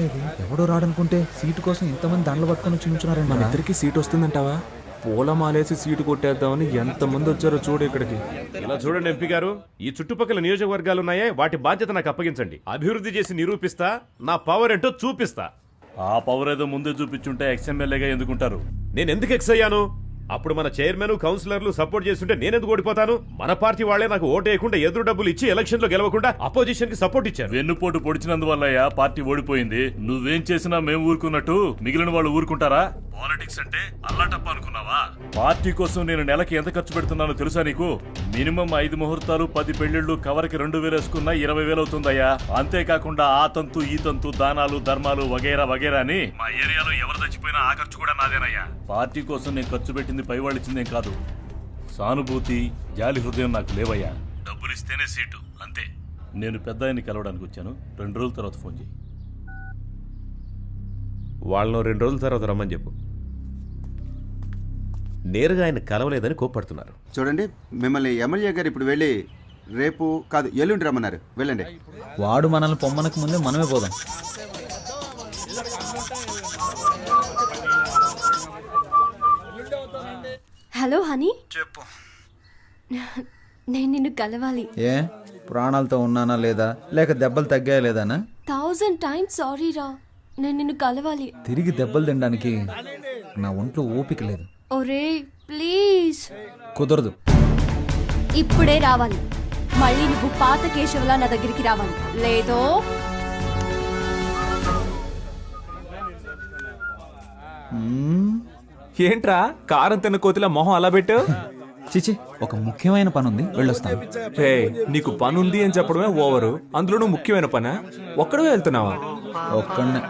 ఏంట్రా ఇది? ఎవడో రాడనుకుంటే సీటు కోసం ఇంతమంది దండలు పట్టుకొని వచ్చి నుంచున్నారండి. మన ఇద్దరికి సీట్ వస్తుందంటావా? పూలమాలేసి సీటు కొట్టేద్దామని ఎంతమంది వచ్చారో చూడు ఇక్కడికి. ఇలా చూడండి ఎంపీ గారు, ఈ చుట్టుపక్కల నియోజకవర్గాలు ఉన్నాయే, వాటి బాధ్యత నాకు అప్పగించండి. అభివృద్ధి చేసి నిరూపిస్తా, నా పవర్ ఏంటో చూపిస్తా. ఆ పవర్ ఏదో ముందే చూపించుంటే ఎక్స్ఎమ్మెల్యేగా ఎందుకుంటారు? నేను ఎందుకు ఎక్స్ అయ్యాను? అప్పుడు మన చైర్మన్ కౌన్సిలర్లు సపోర్ట్ చేస్తుంటే నేనెందుకు ఓడిపోతాను? మన పార్టీ వాళ్లే నాకు ఓటేయకుండా ఎదురు డబ్బులు ఇచ్చి ఎలక్షన్ లో గెలవకుండా అపోజిషన్ కి సపోర్ట్ ఇచ్చారు. వెన్నుపోటు పొడిచినందువల్లయ్యా పార్టీ ఓడిపోయింది. నువ్వేం చేసినా మేము ఊరుకున్నట్టు మిగిలిన వాళ్ళు ఊరుకుంటారా? పాలిటిక్స్ అంటే అల్లాటప్ప అనుకున్నావా? పార్టీ కోసం నేను నెలకి ఎంత ఖర్చు పెడుతున్నానో తెలుసా నీకు? మినిమం 5 ముహూర్తాలు 10 పెళ్లిళ్లు కవర్కి 2000 వేసుకున్నా 20,000 అవుతుందయ్యా. అంతేకాకుండా ఆ తంతు ఈ తంతు దానాలు ధర్మాలు వగైరా వగైరా అని మా ఏరియాలో ఎవరు చచ్చిపోయినా ఆ ఖర్చు కూడా నాదేనయ్యా. పార్టీ కోసం నేను ఖర్చు పెట్టింది పైవాళ్ళిచ్చిందేం కాదు. సానుభూతి జాలి హృదయం నాకు లేవయ్యా. డబ్బులు ఇస్తేనే సీటు అంతే. నేను పెద్ద ఆయన్ని కలవడానికి వచ్చాను. 2 రోజుల తర్వాత ఫోన్ చేయి. వాళ్ళను 2 రోజుల తర్వాత రమ్మని చెప్పు. నేరుగా ఆయన కలవలేదని కోప్పడుతున్నారు. చూడండి, మిమ్మల్ని ఎమ్మెల్యే గారు ఇప్పుడు వెళ్ళి రేపు కాదు ఎల్లుండి రమ్మన్నారు. వెళ్ళండి. వాడు మనల్ని పొమ్మనకు ముందే మనమే పోదాం. హలో హనీ, చెప్పు. నేను నిన్ను కలవాలి. ఏ ప్రాణాలతో ఉన్నానా లేదా, లేక దెబ్బలు తగ్గాయా లేదానా? 1000 times సారీ రా, నేను నిన్ను కలవాలి. తిరిగి దెబ్బలు తినడానికి నా ఒంట్లో ఓపిక లేదు. ఒరే ప్లీజ్. కుదరదు. ఇప్పుడే రావాలి. మళ్ళీ నువ్వు పాత కేశవలా నా దగ్గరికి రావాలి, లేదో ఏంట్రా కారం తిన్న కోతిలా మొహం అలా పెట్టు? చిచి, ఒక ముఖ్యమైన పని ఉంది, వెళ్ళొస్తాను. రే, నీకు పని ఉంది అని చెప్పడమే ఓవరు, అందులోనూ ముఖ్యమైన పనా? ఒక్కడే వెళ్తున్నావా? ఒక్కడే.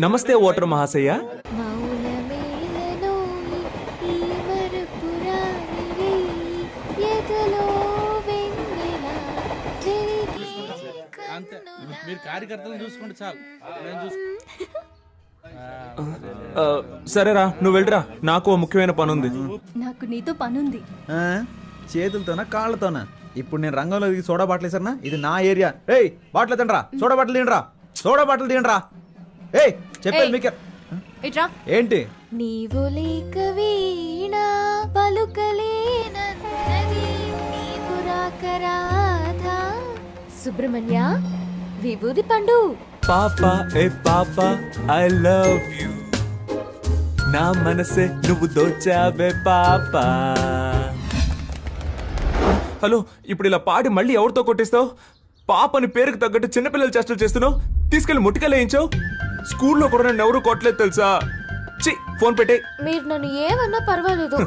నమస్తే ఓటర్ మహాశయ్య. మీరు కార్యకర్తలను చూసుకోండి చాలు. సరేరా, నువ్వు వెళ్ళరా, నాకు ఓ ముఖ్యమైన పని ఉంది. నాకు నీతో పనుంది. చేతులతోనా కాళ్ళతోనా? ఇప్పుడు నేను రంగంలో దిగి సోడా బాటలు వేసారా? ఇది నా ఏరియా. ఏయ్, బాటలు తినరా, సోడా బాటలు తినరా, సోడా బాటలు తినరా. ఏయ్, చెప్పేది మీకే. ఇట్రా. ఏంటి? నీవు లేక వీణ పలుకలేనన్నది, నీవు రాక రాధా. సుబ్రహ్మణ్య, విభూది పండు. పాపా ఏ పాపా, ఐ లవ్ యు, నా మనసే నువ్వు దోచావే పాపా. హలో, ఇప్పుడు ఇలా పాడి మళ్ళీ ఎవరితో కొట్టిస్తావు? పాపని పేరుకు తగ్గట్టు చిన్నపిల్లలు చేష్టలు చేస్తున్నావు. తీసుకెళ్లి ముట్టికలేయించావు. స్కూల్లో కూడా నన్ను ఎవరు కొట్టలేదు తెలుసా? చి, ఫోన్ పెట్టే. మీరు నన్ను ఏమన్నా పర్వాలేదు.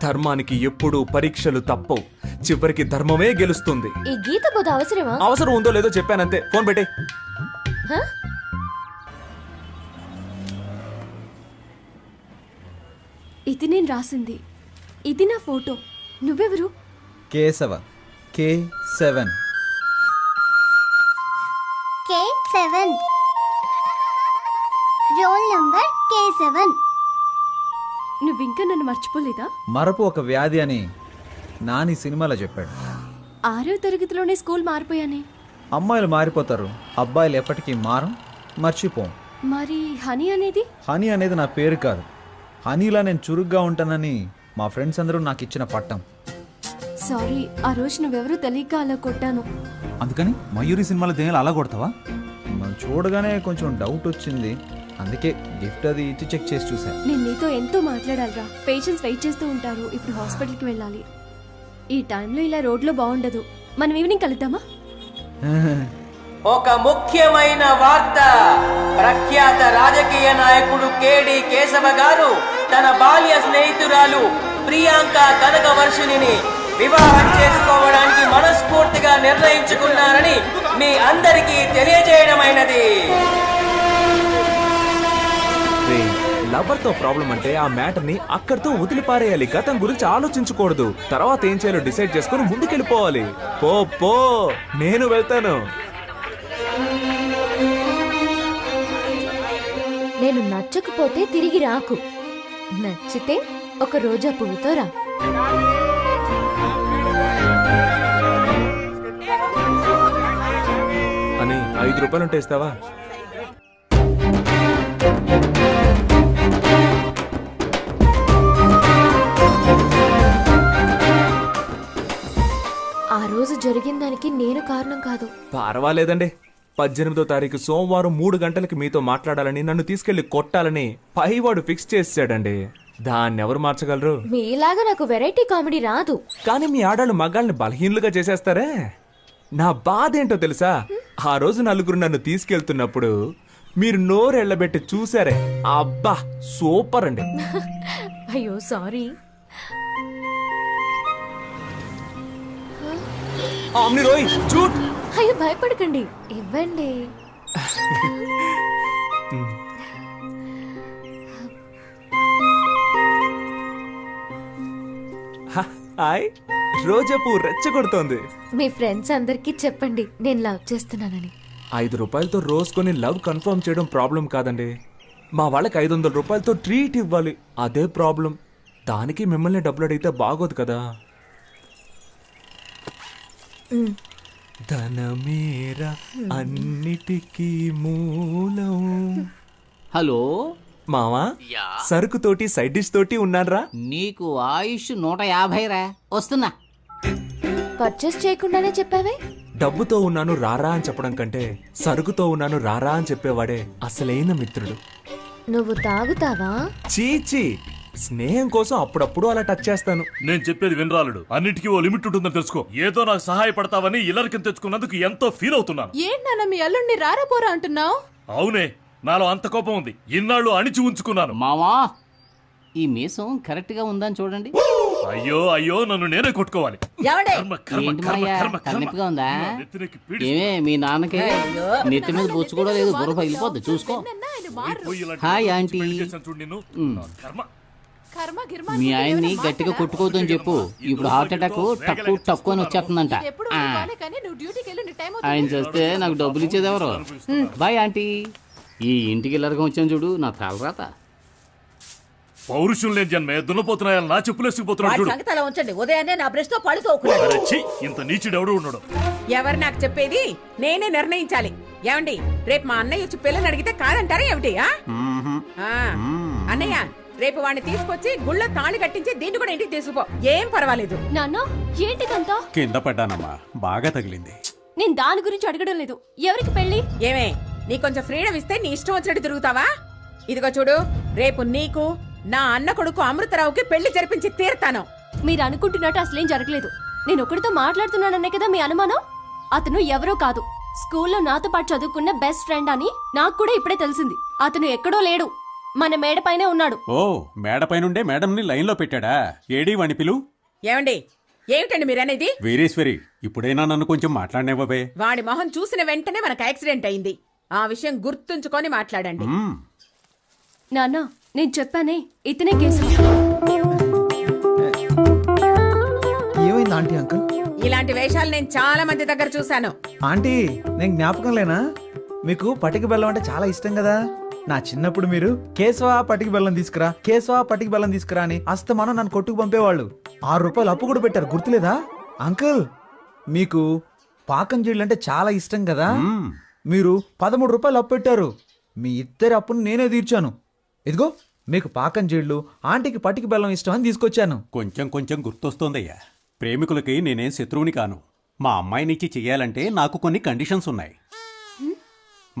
ధర్మానికి ఎప్పుడూ పరీక్షలు తప్పవు, చివరికి ధర్మమే గెలుస్తుంది. ఈ గీత బోధ అవసరమా? అవసరం ఉందో లేదో చెప్పానంతే, ఫోన్ పెట్టే. ఇది నేను రాసింది, ఇది నా ఫోటో. నువ్వెవరు? Keshava, K7. K7. Roll number K7. నువ్వింకా నన్ను మర్చిపోలేదా? మరపు ఒక వ్యాధి అని నాని సినిమాలో చెప్పాడు. 6వ తరగతిలోనే స్కూల్ మారిపోయానే. అమ్మాయిలు మారిపోతారు, అబ్బాయిలు ఎప్పటికీ మారం, మర్చిపోం. మరి హనీ అనేది? హనీ అనేది నా పేరు కాదు. హనీలా నేను చురుగ్గా ఉంటానని మా ఫ్రెండ్స్ అందరూ నాకు ఇచ్చిన పట్టం. సారీ, ఆ రోజు నువ్వెవరో తెలియక అలా కొట్టాను. అందుకని మయూరి సినిమాలో దేనిలో అలా కొడతావా? మనం చూడగానే కొంచెం డౌట్ వచ్చింది, అందుకే గిఫ్ట్ అది ఇచ్చి చెక్ చేసి చూసా. నేను నీతో ఎంతో మాట్లాడాలిరా. పేషెంట్స్ వెయిట్ చేస్తూ ఉంటారు. ఇప్పుడు హాస్పిటల్కి వెళ్ళాలి. ఈ టైంలో ఇలా రోడ్లో బాగుండదు. మనం ఈవినింగ్ కలుద్దామా? ఒక ముఖ్యమైన వార్త. ప్రఖ్యాత రాజకీయ నాయకుడు కేడి కేశవ గారు తన బాల్య స్నేహితురాలు ప్రియాంక కనకవర్షిణిని వివాహం చేసుకోవడానికి మనస్ఫూర్తిగా నిర్ణయించుకున్నారని మీ అందరికీ తెలియజేయడమైనది. లవర్తో ప్రాబ్లం అంటే ఆ మ్యాటర్ ని అక్కడితో వదిలిపారేయాలి. గతం గురించి ఆలోచించకూడదు. తర్వాత ఏం చేయాలో డిసైడ్ చేసుకుని ముందుకెళ్ళిపోవాలి. పో పో, నేను వెళ్తాను. నేను నచ్చకపోతే తిరిగి రాకు, నచ్చితే ఒక రోజా పువ్వుతో రా. అని 5 రూపాయలు ఉంటే ఇస్తావా? జరిగిన దానికి నేను కారణం కాదు. పర్వాలేదండి. 18వ తారీఖు సోమవారం 3 గంటలకి మీతో మాట్లాడాలని, నన్ను తీసుకెళ్లి కొట్టాలని పైవాడు ఫిక్స్ చేసాడండి. దాన్ని ఎవరు మార్చగలరు? మీలాగా నాకు వెరైటీ కామెడీ రాదు. కానీ మీ ఆడాళ్ళు మగాళ్ళని బలహీనులుగా చేసేస్తారే. నా బాధ ఏంటో తెలుసా? ఆ రోజు నలుగురు నన్ను తీసుకెళ్తున్నప్పుడు మీరు నోరెళ్ళబెట్టి చూసారే, అబ్బా సూపర్ అండి. అయ్యో సారీ. ఆమ్ని రోయ్ చూట్. అయ్యో భయపడకండి, ఇవ్వండి. హాయ్, రోజా పువ్వు రెచ్చగొడుతోంది. మీ ఫ్రెండ్స్ అందరికీ చెప్పండి నేను లవ్ చేస్తున్నానని. 5 రూపాయలతో రోజ్ కొని లవ్ కన్ఫర్మ్ చేయడం ప్రాబ్లం కాదండి. మా వాళ్ళకి 500 రూపాయలతో ట్రీట్ ఇవ్వాలి, అదే ప్రాబ్లం. దానికి మిమ్మల్ని డబ్బులు అడిగితే బాగోదు కదా. ధనమేరా అన్నిటికీ మూలం. హలో మావా, సరుకు తోటి సైడ్ డిష్ తోటి ఉన్నారా? నీకు ఆయుష్ 150 రా. వస్తున్నా. పర్చేస్ చేయకుండానే చెప్పావే. డబ్బుతో ఉన్నాను రారా అని చెప్పడం కంటే సరుకుతో ఉన్నాను రారా అని చెప్పేవాడే అసలైన మిత్రుడు. నువ్వు తాగుతావా? చీచి, స్నేహం కోసం అప్పుడప్పుడు అలా టచ్ చేస్తాను. నేను చెప్పేది వినరాలుడు. అన్నిటికీ ఓ లిమిట్ ఉంటుందని తెలుసుకో. ఏదో నాకు సహాయపడతావని ఇల్లరికం తెచ్చుకున్నందుకు ఎంతో ఫీల్ అవుతున్నాను. ఏంటన్నా మీ అల్లుడిని రారపోరా అంటున్నావు? అవునే, నాలో అంత కోపం ఉంది. ఇన్నాళ్ళు అణిచి ఉంచుకున్నాను. మావా, ఈ మీసం కరెక్ట్ గా ఉందని చూడండి. అయ్యో అయ్యో, నన్ను నేనే కొట్టుకోవాలి. కర్మ, కర్మ, ఏంటి కర్మ, మాయా, కర్మ, కర్మ. తలనొప్పిగా ఉందా? నా నెత్తినెక్కి పీడిస్తుంది. ఏమే మీ నాన్నకి నెత్తి మీద బొచ్చు కూడా లేదు, బుర్ర పగిలిపోద్ది చూసుకో. పోయి ఇలాంటి హాయ్ పిచ్చి ఆంటీ. పెళ్లి చేశాను చూడు నిన్ను. నా కర్మ. మీ ఆయన్ని గట్టిగా కొట్టుకోవద్దని చెప్పు. ఇప్పుడు హార్ట్ అటాక్ టక్కు టక్కు అని వచ్చేస్తుందంట. ఆ. ఆయన చేస్తే నాకు డబ్బులు ఇచ్చేది ఎవరు? Bye aunty. ఈ ఇంటికి ఇల్లరకం వచ్చాను చూడు, నా తలరాత. పౌరుషం లేని జన్మే దున్నపోతున్నాయని నా చెప్పులేసుకుపోతున్నాడు చూడు. సంగతలా ఉంచండి. ఉదయాన్నే నా బ్రష్ తో పళ్ళు తోకున్నాడు. అరే ఛీ, ఇంత నీచుడు ఎవడు ఉన్నాడు? ఎవరు నాకు చెప్పేది? నేనే నిర్ణయించాలి. ఏమండి, రేపు మా అన్నయ్య వచ్చి పిల్లని అడిగితే కాదంటారా ఏమిటి? అన్నయ్య, రేపు వాడిని తీసుకొచ్చి గుళ్ళో తాళి కట్టించి దీన్ని కూడా ఇంటికి తీసుకుపో. ఏం పర్వాలేదు. నాన్న ఏంటిదంతా? కింద పడ్డానమ్మా, బాగా తగిలింది. నేను దాని గురించి అడగడం లేదు. ఎవరికి పెళ్లి? ఏమే, నీ కొంచెం ఫ్రీడమ్ ఇస్తే నీ ఇష్టం వచ్చినట్టు తిరుగుతావా? ఇదిగో చూడు, రేపు నీకు నా అన్న కొడుకు అమృతరావుకి పెళ్లి జరిపించి తీరుతాను. మీరు అనుకుంటున్నట్టు అసలేం జరగలేదు. నేను ఒకరితో మాట్లాడుతున్నానన్నే కదా మీ అనుమానం. అతను ఎవరో కాదు, స్కూల్లో నాతో పాటు చదువుకున్న బెస్ట్ ఫ్రెండ్ అని నాకు కూడా ఇప్పుడే తెలిసింది. అతను ఎక్కడో లేడు, మన మేడపైనే ఉన్నాడు. ఓ, మేడపైనుండే మేడంని లైన్లో పెట్టాడా? ఏడీ వాణి పిలు. ఏమండి, ఏమిటండి మీరనేది? వీరేశ్వరి, ఇప్పుడైనా నన్ను కొంచెం మాట్లాడినవ్వవే. వాడి మొహం చూసిన వెంటనే మనకు యాక్సిడెంట్ అయింది. ఆ విషయం గుర్తుంచుకొని మాట్లాడండి. నాన్న, నేను చెప్పానే ఇతనే కేసు. ఏమైంది ఆంటీ అంకుల్? ఇలాంటి వేషాలు నేను చాలా మంది దగ్గర చూశాను. ఆంటీ, నేను జ్ఞాపకం లేనా? మీకు పటిక బెల్లం అంటే చాలా ఇష్టం కదా. నా చిన్నప్పుడు మీరు కేశవా పటిక బెల్లం తీసుకురా, కేశవా పటిక బెల్లం తీసుకురా అని అస్తమానం నన్ను కొట్టుకు పంపేవాళ్ళు. 6 రూపాయలు అప్పు కూడా పెట్టారు, గుర్తులేదా? అంకుల్, మీకు పాకం జీళ్ళు అంటే చాలా ఇష్టం కదా. మీరు 13 రూపాయలు అప్పు పెట్టారు. మీ ఇద్దరి అప్పును నేనే తీర్చాను. ఇదిగో మీకు పాకం జీళ్ళు, ఆంటీకి పటిక బెల్లం ఇష్టం అని తీసుకొచ్చాను. కొంచెం కొంచెం గుర్తొస్తోందయ్యా. ప్రేమికులకి నేనేం శత్రువుని కాను. మా అమ్మాయినిచ్చి చెయ్యాలంటే నాకు కొన్ని కండిషన్స్ ఉన్నాయి.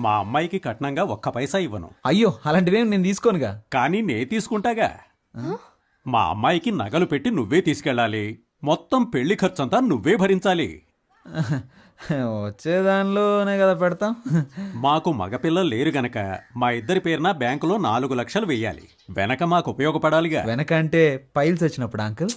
మా అమ్మాయికి కట్నంగా 1 పైసా ఇవ్వను. అయ్యో, అలాంటివేం నేను తీసుకోనుగా. కానీ నే తీసుకుంటాగా. మా అమ్మాయికి నగలు పెట్టి నువ్వే తీసుకెళ్ళాలి. మొత్తం పెళ్లి ఖర్చంతా నువ్వే భరించాలి. వచ్చేదానిలోనే కదా పెడతాం. మాకు మగపిల్లలు లేరు గనక మా ఇద్దరి పేరున బ్యాంకులో 4 లక్షలు వెయ్యాలి. వెనక మాకు ఉపయోగపడాలిగా. వెనక అంటే పైల్స్ వచ్చినప్పుడు అంకుల్.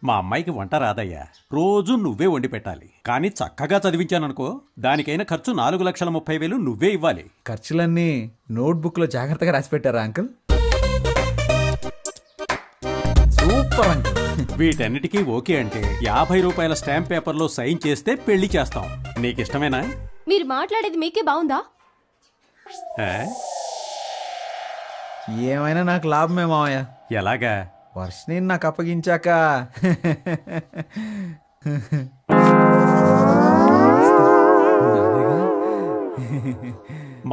మా అమ్మాయికి వంట రాదయ్యా. రోజు నువ్వే వండి పెట్టాలి. కానీ చక్కగా చదివించాననుకో, దానికైన ఖర్చు 4,30,000 నువ్వే ఇవ్వాలి. ఖర్చులన్నీ నోట్బుక్ లో జాగ్రత్తగా రాసి పెట్టారా అంకుల్? Super uncle. వీటన్నిటికీ ఓకే అంటే 50 రూపాయల స్టాంప్ పేపర్లో సైన్ చేస్తే పెళ్లి చేస్తాం. నీకిష్టమేనా? మీరు మాట్లాడేది మీకే బాగుందా? ఏమైనా నాకు లాభమే మావయ్య. ఎలాగా? వర్షని నాకు అప్పగించాక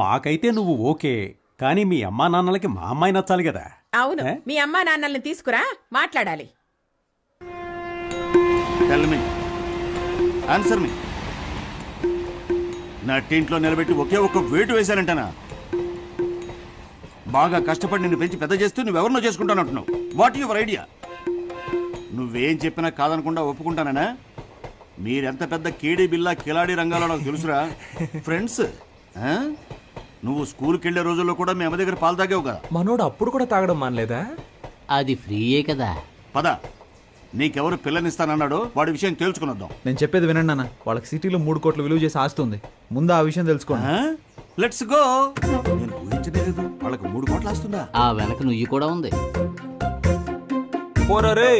మాకైతే నువ్వు ఓకే, కానీ మీ అమ్మా నాన్నలకి మా అమ్మాయి నచ్చాలి కదా. అవును, మీ అమ్మా నాన్నల్ని తీసుకురా, మాట్లాడాలి. టెల్ మీ, ఆన్సర్ మీ. నా టీంట్లో నిలబెట్టి ఒకే ఒక్క వేటు వేశానంటనా? బాగా కష్టపడి నిన్ను పెంచి పెద్ద చేస్తూ నువ్వెవరినో చేసుకుంటానంటున్నావు. What your idea? నువ్వేం చెప్పినా కాదనకుండా ఒప్పుకుంటానా? మీరెంత పెద్ద కేడీ బిల్లా కిలాడీ రంగాలో నాకు తెలుసురా ఫ్రెండ్స్. నువ్వు స్కూల్కి వెళ్ళే రోజుల్లో కూడా మీ అమ్మ దగ్గర పాలు తాగావు కదా. మనోడు అప్పుడు కూడా తాగడం మానలేదా? అది ఫ్రీయే కదా. పద, నీకెవరు పిల్లనిస్తానన్నాడో వాడి విషయం తేల్చుకునొద్దాం. నేను చెప్పేది వినండి నాన్న, వాళ్ళకి సిటీలో 3 కోట్లు విలువ చేసి ఆస్తుంది. ముందు ఆ విషయం తెలుసుకోండి. Let's go. నేను ఊహించనే లేదు వాళ్ళకి 3 కోట్లు వస్తుందా. ఆ వెనక నుయ్యి కూడా ఉంది. పోరా రే,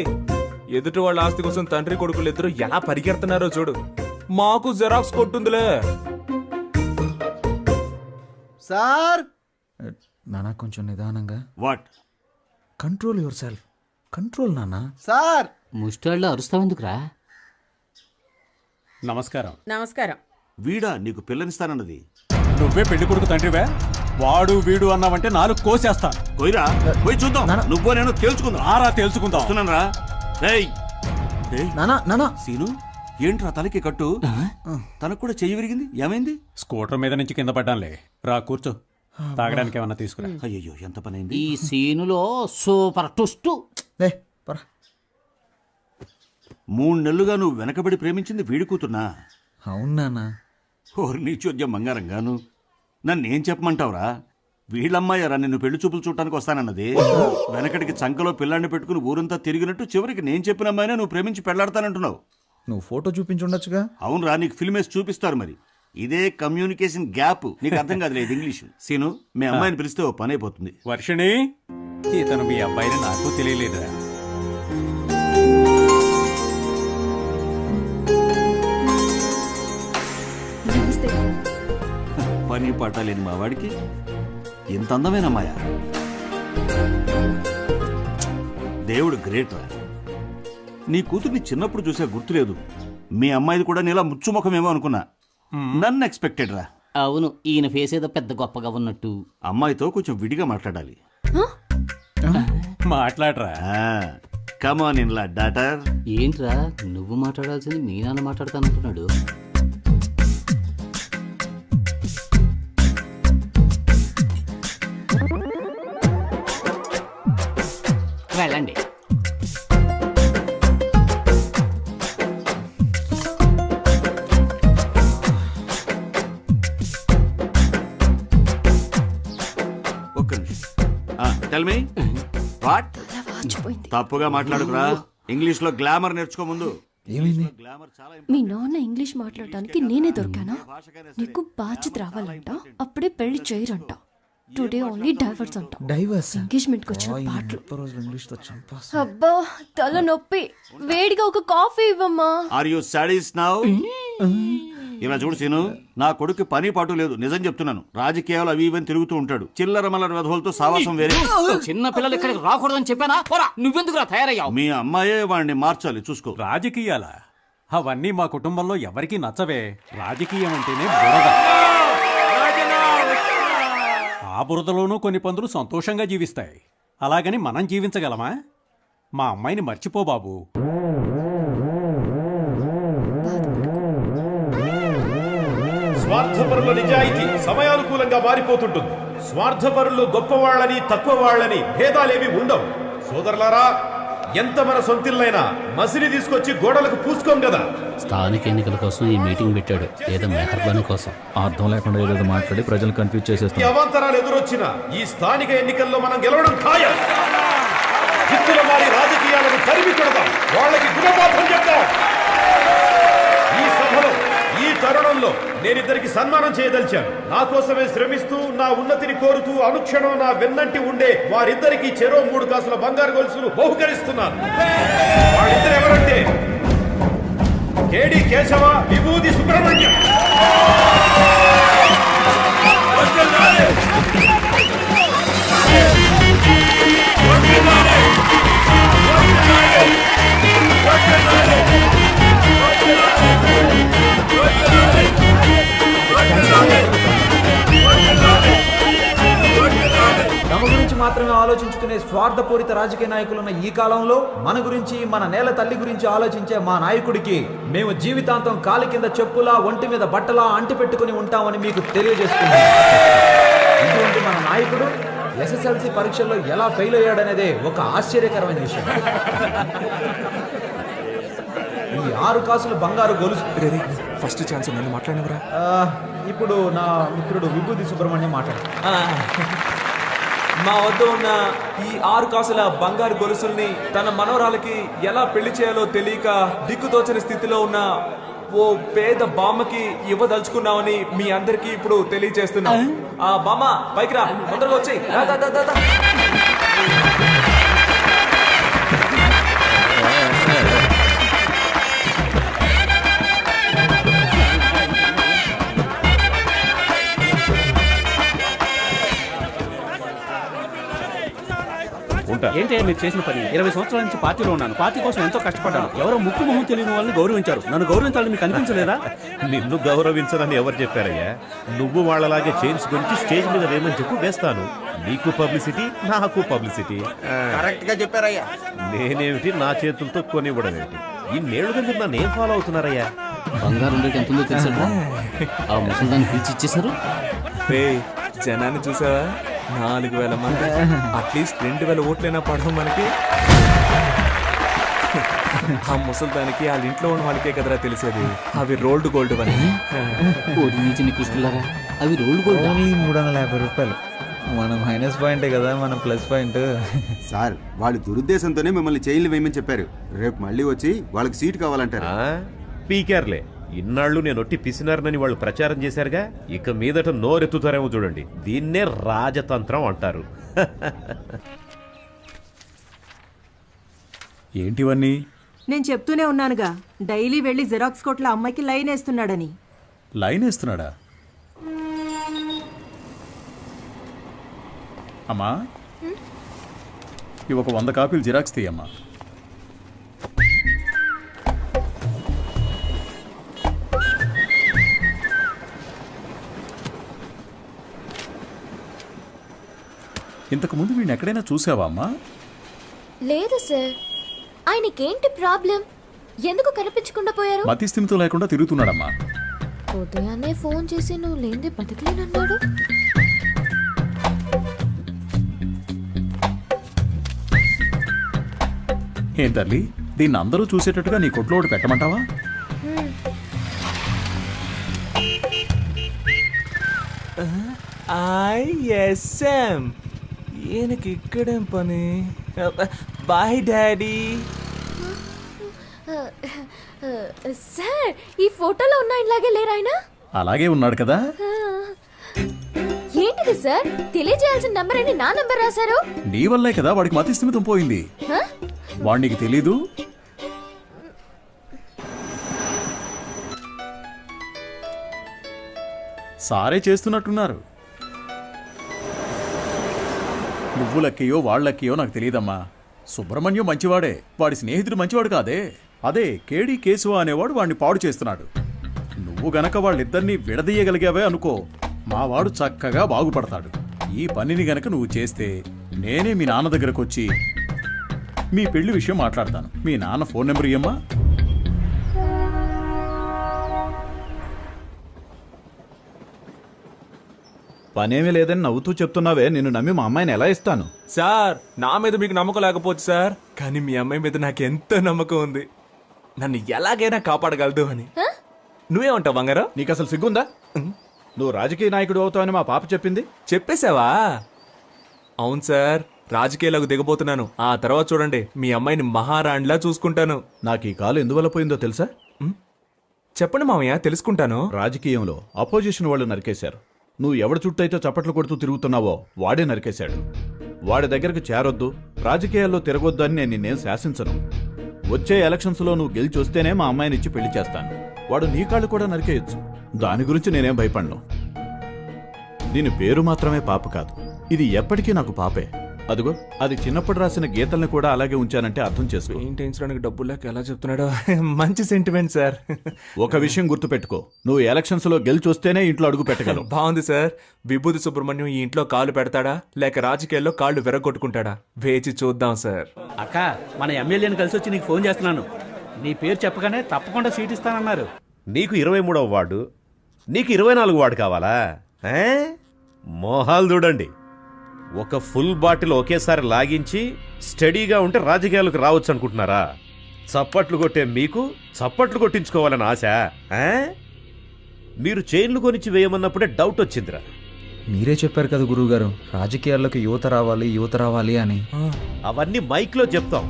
ఎదుటి వాళ్ళ ఆస్తి కోసం తండ్రి కొడుకులు ఇద్దరు ఎలా పరిగెడుతున్నారో చూడు. మాకు జెరాక్స్ కొట్టుందిలే. సార్ నాన్న కొంచెం నిదానంగా. What? Control your self. Control నాన్న. సార్ ముష్టాళ్ళు అరుస్తావెందుకురా? నమస్కారం. నమస్కారం. వీడా నీకు పిల్లనిస్తానన్నది? నువ్వే పెళ్లి కొడుకు తండ్రివే. వాడు వీడు అన్నావంటే 4 కోసేస్తాను. పోయిరా, పోయి చూద్దాం. నువ్వో నేను తేల్చుకుందాం. ఆరా తేల్చుకుందాం. వస్తున్నాను రా. రేయ్ నానా నానా. సీను, ఏంట్రా తలకి కట్టు? తనకు కూడా చెయ్యి విరిగింది, ఏమైంది? స్కూటర్ మీద నుంచి కింద పడ్డానులే. రా కూర్చో, తాగడానికి ఏమన్నా తీసుకురా. అయ్యో ఎంత పని అయింది. ఈ సీనులో సూపర్ ట్విస్ట్. 3 నెలలుగా నువ్వు వెనకబడి ప్రేమించింది వీడి కూతున్నా? అవును నాన్న. ఓరి నీచోద్యం బంగారంగాను. నన్నేం చెప్పమంటావురా? వీళ్ళమ్మాయారా నిన్ను పెళ్లి చూపులు చూడటానికి వస్తానన్నది. వెనకటికి చంకలో పిల్లాన్ని పెట్టుకుని ఊరంతా తిరిగినట్టు చివరికి నేను చెప్పిన అమ్మాయినే నువ్వు ప్రేమించి పెళ్లాడతానంటున్నావు. నువ్వు ఫోటో చూపించుండొచ్చుగా. అవునరా, నీకు ఫిల్మ్ వేసి చూపిస్తారు. మరి ఇదే కమ్యూనికేషన్ గ్యాప్. నీకు అర్థం కాదులేదు ఇంగ్లీష్. సీను, మీ అమ్మాయిని పిలిస్తే ఓ పని అయిపోతుంది. వర్షిణి, ఇతను మీ అబ్బాయిని నాకు తెలియలేదురా. పని పాట లేని మా వాడికి ఎంత అందమైన అమ్మాయా. దేవుడు గ్రేట్ రా. నీ కూతుర్ని చిన్నప్పుడు చూసే గుర్తులేదు. మీ అమ్మాయిది కూడా నీలా ముచ్చుముఖమేమో అనుకున్నా. నన్ను ఎక్స్పెక్టెడ్ రా. అవును, ఈయన ఫేస్ ఏదో పెద్ద గొప్పగా ఉన్నట్టు. అమ్మాయితో కొంచెం విడిగా మాట్లాడాలి. మాట్లాడరా. కమాన్ ఇన్ లా డాటర్. ఏంట్రా నువ్వు మాట్లాడాల్సింది మీ నాన్న మాట్లాడతానంటున్నాడు. వెళ్ళండి. ఒక్క నిమిషం. Tell me what? తప్పుగా మాట్లాడుకురా. ఇంగ్లీష్ లో గ్లామర్ నేర్చుకో ముందు. ఏమైంది? గ్లామర్ చాలా మీ నాన్న ఇంగ్లీష్ మాట్లాడటానికి నేనే దొరికానా? నీకు బాధ్యత రావాలంట, అప్పుడే పెళ్లి చేయరంట. టుడే ఓన్లీ డైవర్స్ అంట. డైవర్స్? ఎంగేజ్మెంట్ కి వచ్చిన పాటలు. రోజులు ఇంగ్లీష్ తో చంపేస్తా. అబ్బా తల నొప్పి. వేడిగా ఒక కాఫీ ఇవ్వమ్మా. Are you sadist now? ఇలా చూడు సీను, నా కొడుకు పని పాటు లేదు. నిజం చెప్తున్నాను. రాజకీయాలు అవి ఇవని తిరుగుతూ ఉంటాడు. చిల్లర మల్లర వెధవులతో సావాసం వేరే. చిన్న పిల్లలు ఇక్కడికి రాకూడదని చెప్పానా? నువ్వెందుకురా తయారయ్యావు? మీ అమ్మాయే వాడిని మార్చాలి, చూసుకో. రాజకీయాలా? అవన్నీ మా కుటుంబంలో ఎవరికీ నచ్చవే. రాజకీయం అంటేనే బురద. ఆ బురదలోనూ కొన్ని పందులు సంతోషంగా జీవిస్తాయి. అలాగని మనం జీవించగలమా? మా అమ్మాయిని మర్చిపో బాబు. స్వార్థపరుల నిజాయితీ సమయానుకూలంగా మారిపోతుంటుంది. స్వార్థపరులు గొప్పవాళ్ళని తక్కువ వాళ్ళని భేదాలేవి ఉండవు. సోదరులారా, ఎంత మన సొంతిల్లైనా మసిని తీసుకొచ్చి గోడలకు పూసుకోం కదా. స్థానిక ఎన్నికల కోసం ఈ మీటింగ్ పెట్టాడు, ఏదో మెహర్బానీ కోసం. అర్థం లేకుండా ఏదో మాట్లాడి ప్రజలు కన్ఫ్యూజ్ చేసేస్తాం. అవాంతరాలు ఎదురొచ్చిన ఈ స్థానిక ఎన్నికల్లో మనం గెలవడం ఖాయం. జిత్తుల వారి రాజకీయాలను తరిమి కొడదాం, వాళ్ళకి గుణపాఠం చెప్తాం. ఈ సభలో ఈ తరుణంలో నేనిద్దరికి సన్మానం చేయదలిచాను. నా కోసమే శ్రమిస్తూ, నా ఉన్నతిని కోరుతూ అనుక్షణం నా వెన్నంటి ఉండే వారిద్దరికి చెరో 3 కాసుల బంగారు గొలుసులు బహుకరిస్తున్నాను. వాళ్ళిద్దరు ఎవరంటే కేడి కేశవ, విభూది సుబ్రహ్మణ్యం. తమ గురించి మాత్రమే ఆలోచించుకునే స్వార్థపూరిత రాజకీయ నాయకులున్న ఈ కాలంలో మన గురించి, మన నేల తల్లి గురించి ఆలోచించే మా నాయకుడికి మేము జీవితాంతం కాలి కింద చెప్పులా, ఒంటి మీద బట్టలా అంటి పెట్టుకుని ఉంటామని మీకు తెలియజేస్తున్నాం. ఇటువంటి మన నాయకుడు SSLC పరీక్షల్లో ఎలా ఫెయిల్ అయ్యాడనేదే ఒక ఆశ్చర్యకరమైన విషయం. ఈ 6 కాసులు బంగారు గొలుసు. ఫస్ట్ ఛాన్స్ నన్ను మాట్లాడినవరా? ఇప్పుడు నా మిత్రుడు విభూతి సుబ్రహ్మణ్యం మాట్లాడు. మా వద్ద ఉన్న ఈ 6 కాసుల బంగారు గొలుసుల్ని తన మనవరాలకి ఎలా పెళ్లి చేయాలో తెలియక దిక్కుతోచని స్థితిలో ఉన్న ఓ పేద బామ్మకి ఇవ్వదలుచుకున్నామని మీ అందరికీ ఇప్పుడు తెలియజేస్తున్నాం. ఆ బామ్మ పైకి రా, తొందరగా వచ్చి. ఏంటి మీరు చేసిన పని? 20 సంవత్సరాల నుంచి పార్టీలో ఉన్నాను. పార్టీ కోసం ఎంతో కష్టపడ్డాను. ఎవరో ముక్కు మొహం తెలియని వాళ్ళని గౌరవించారు. నన్ను గౌరవించాలని మీకు అనిపించలేదా? నిన్ను గౌరవించదని ఎవరు చెప్పారయ్యా? నువ్వు వాళ్ళలాగే చైన్స్ గురించి స్టేజ్ మీద వేయమని చెప్పు, వేస్తాను. నీకు పబ్లిసిటీ, నాకు పబ్లిసిటీ. కరెక్ట్ గా చెప్పారయ్యా. నేనేమిటి నా చేతులతో కొనివ్వడం ఏమిటి? ఇన్నేళ్లుగా మీరు నన్ను ఏం ఫాలో అవుతున్నారయ్యా? బంగారం రేట్ ఎంత ఉందో తెలుసా? ఆ ముసలిదాన్ని పిలిచి ఇచ్చేసారు. జనాన్ని చూసావా? 4,000 మంది. అట్లీస్ట్ 2,000 ఓట్లైనా పడవు మనకి. ఆ ముసలిదానికి వాళ్ళ ఇంట్లో ఉన్న వాళ్ళకే కదరా తెలిసేది అవి రోల్డ్ గోల్డ్ అని. అవి రోల్డ్ గోల్డ్. 350 రూపాయలు. మన మైనస్ పాయింటే కదా మన ప్లస్ పాయింట్. సార్, వాళ్ళు దురుద్దేశంతోనే మిమ్మల్ని జైలు వేయమని చెప్పారు. రేపు మళ్ళీ వచ్చి వాళ్ళకి సీట్ కావాలంటారు. పీకేర్లే, ఇన్నాళ్ళు నేను ఒట్టి పిసినారనని వాళ్ళు ప్రచారం చేశారుగా, ఇక మీదట నోరెత్తుతారేమో చూడండి. దీన్నే రాజతంత్రం అంటారు. ఏంటివన్నీ? నేను చెప్తూనే ఉన్నానుగా, డైలీ వెళ్ళి జిరాక్స్ కొట్ల అమ్మాయికి లైన్ వేస్తున్నాడని. లైన్ వేస్తున్నాడా? అమ్మా, ఇవి ఒక 100 కాపీలు జిరాక్స్ తీయమ్మా. ఇంతకు ముందు వీడిని ఎక్కడైనా చూసావా అమ్మా? లేదు సార్. ఆయనకేంటి ప్రాబ్లం? ఎందుకు కనిపించకుండా పోయారు? మతి స్థిమితం లేకుండా తిరుగుతున్నాడమ్మా. ఉదయాన్నే ఫోన్ చేసి నువ్వు లేనిదే బతకలేనన్నాడు. ఏం తల్లి, దీన్ని అందరూ చూసేటట్టుగా నీ కొట్లో ఒకటి పెట్టమంటావా? ISM. ఈయనకి ఇక్కడేం పని? Bye daddy. సార్, ఈ ఫోటోలో ఉన్న ఇలాగే లేరు ఆయన? అలాగే ఉన్నాడు కదా. ఏంటిది సార్? తెలియజేయాల్సిన నంబర్ అని నా నంబర్ రాశారు. నీ వల్లే కదా వాడికి మతి స్థిమితం పోయింది. వాడికి తెలీదు. సారే చేస్తున్నట్టున్నారు. నువ్వు లక్కయో వాళ్ళక్కయో నాకు తెలియదమ్మా. సుబ్రహ్మణ్యం మంచివాడే, వాడి స్నేహితుడు మంచివాడు కాదే. అదే కేడి కేశవ అనేవాడు వాడిని పాడు చేస్తున్నాడు. నువ్వు గనక వాళ్ళిద్దరినీ విడదీయగలిగావే అనుకో, మావాడు చక్కగా బాగుపడతాడు. ఈ పనిని గనక నువ్వు చేస్తే నేనే మీ నాన్న దగ్గరకు వచ్చి మీ పెళ్లి విషయం మాట్లాడతాను. మీ నాన్న ఫోన్ నెంబర్ ఇయ్యమ్మా. పనేమీ లేదని నవ్వుతూ చెప్తున్నావే, నిన్ను నమ్మి మా అమ్మాయిని ఎలా ఇస్తాను? సార్, నా మీద మీకు నమ్మకం లేకపోవచ్చు సార్, కానీ మీ అమ్మాయి మీద నాకు ఎంతో నమ్మకం ఉంది. నన్ను ఎలాగైనా కాపాడగలదు అని. నువ్వేమంటావు బంగారం? నీకు అసలు సిగ్గుందా? నువ్వు రాజకీయ నాయకుడు అవుతావని మా పాప చెప్పింది. చెప్పేశావా? అవును సార్, రాజకీయాలకు దిగబోతున్నాను. ఆ తర్వాత చూడండి, మీ అమ్మాయిని మహారాణిలా చూసుకుంటాను. నాకు ఈ కాలు ఎందువల్ల పోయిందో తెలుసా? చెప్పండి మామయ్య, తెలుసుకుంటాను. రాజకీయంలో అపోజిషన్ వాళ్ళు నరికేశారు. నువ్వు ఎవడి చుట్టైతే చప్పట్లు కొడుతూ తిరుగుతున్నావో వాడే నరికేశాడు. వాడి దగ్గరకు చేరొద్దు, రాజకీయాల్లో తిరగొద్దు అని నేను నిన్నేం శాసించను. వచ్చే ఎలక్షన్స్లో నువ్వు గెలిచి వస్తేనే మా అమ్మాయిని ఇచ్చి పెళ్లి చేస్తాను. వాడు నీ కాళ్ళు కూడా నరికేయచ్చు. దాని గురించి నేనేం భయపడను. దీని పేరు మాత్రమే పాప కాదు, ఇది ఎప్పటికీ నాకు పాపే. అదిగో అది చిన్నప్పుడు రాసిన గీతల్ని కూడా అలాగే ఉంచానంటే అర్థం చేసుకో. పెయింట్ వేయించడానికి డబ్బులు లేక ఎలా చెప్తున్నాడో. మంచి సెంటిమెంట్ సార్. ఒక విషయం గుర్తుపెట్టుకో, నువ్వు ఎలక్షన్స్ లో గెలిచొస్తేనే ఇంట్లో అడుగు పెట్టగలవు. బాగుంది సార్. విభూతి సుబ్రహ్మణ్యం ఈ ఇంట్లో కాళ్ళు పెడతాడా లేక రాజకీయాల్లో కాళ్ళు విరగొట్టుకుంటాడా? వేచి చూద్దాం సార్. అక్క, మన ఎమ్మెల్యేని కలిసి వచ్చి నీకు ఫోన్ చేస్తున్నాను. నీ పేరు చెప్పగానే తప్పకుండా సీట్ ఇస్తానన్నారు. నీకు 23వ వార్డు, నీకు 24 వార్డు కావాలా? మోహాలు చూడండి. ఒక ఫుల్ బాటిల్ ఒకేసారి లాగించి స్టడీగా ఉంటే రాజకీయాలకు రావచ్చు అనుకుంటున్నారా? చప్పట్లు కొట్టే మీకు చప్పట్లు కొట్టించుకోవాలని ఆశ? మీరు చైన్లు కొనిచ్చి వేయమన్నప్పుడే డౌట్ వచ్చిందిరా. మీరే చెప్పారు కదా గురువుగారు, రాజకీయాల్లోకి యువత రావాలి అని. అవన్నీ మైక్లో చెప్తాం,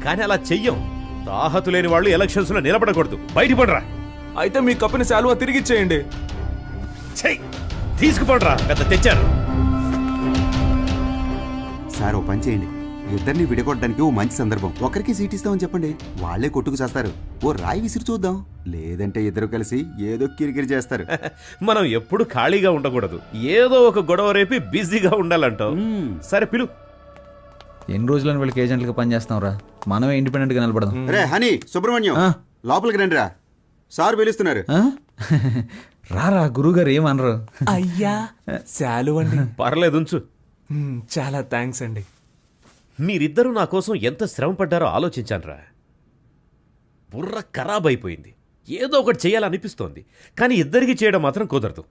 కానీ అలా చెయ్యం. తాహతు లేని వాళ్ళు ఎలక్షన్స్ లో నిలబడకూడదు. బయటపడరా. అయితే మీ కప్పిన శాలువా తిరిగిచ్చేయండి. చెయ్యి తీసుకుపడరా, పెద్ద తెచ్చారు. సార్ ఓ పని చేయండి, ఇద్దరిని విడగొట్టడానికి ఓ మంచి సందర్భం. ఒకరికి సీట్ ఇస్తామని చెప్పండి, వాళ్లే కొట్టుకు చేస్తారు. ఓ రాయి విసిరి చూద్దాం, లేదంటే ఇద్దరు కలిసి ఏదో కిరికిరి చేస్తారు. మనం ఎప్పుడు ఖాళీగా ఉండకూడదు, ఏదో ఒక గొడవ రేపి బిజీగా ఉండాలంటావు. సరే పిలు. ఎన్ని రోజులని వీళ్ళకి ఏజెంట్లుగా పనిచేస్తాం రా, మనమే ఇండిపెండెంట్ గా నిలబడదాం. రే హనీ, సుబ్రహ్మణ్యం లోపలికి రండి రా, సార్ పిలుస్తున్నారు. రారా, గురువుగారు ఏమనరు. అయ్యా శాలువండి. పర్లేదు ఉంచు. చాలా థ్యాంక్స్ అండి. మీరిద్దరూ నా కోసం ఎంత శ్రమ పడ్డారో ఆలోచించానురా. బుర్ర ఖరాబ్ అయిపోయింది. ఏదో ఒకటి చేయాలనిపిస్తోంది, కానీ ఇద్దరికి చేయడం మాత్రం కుదరదు.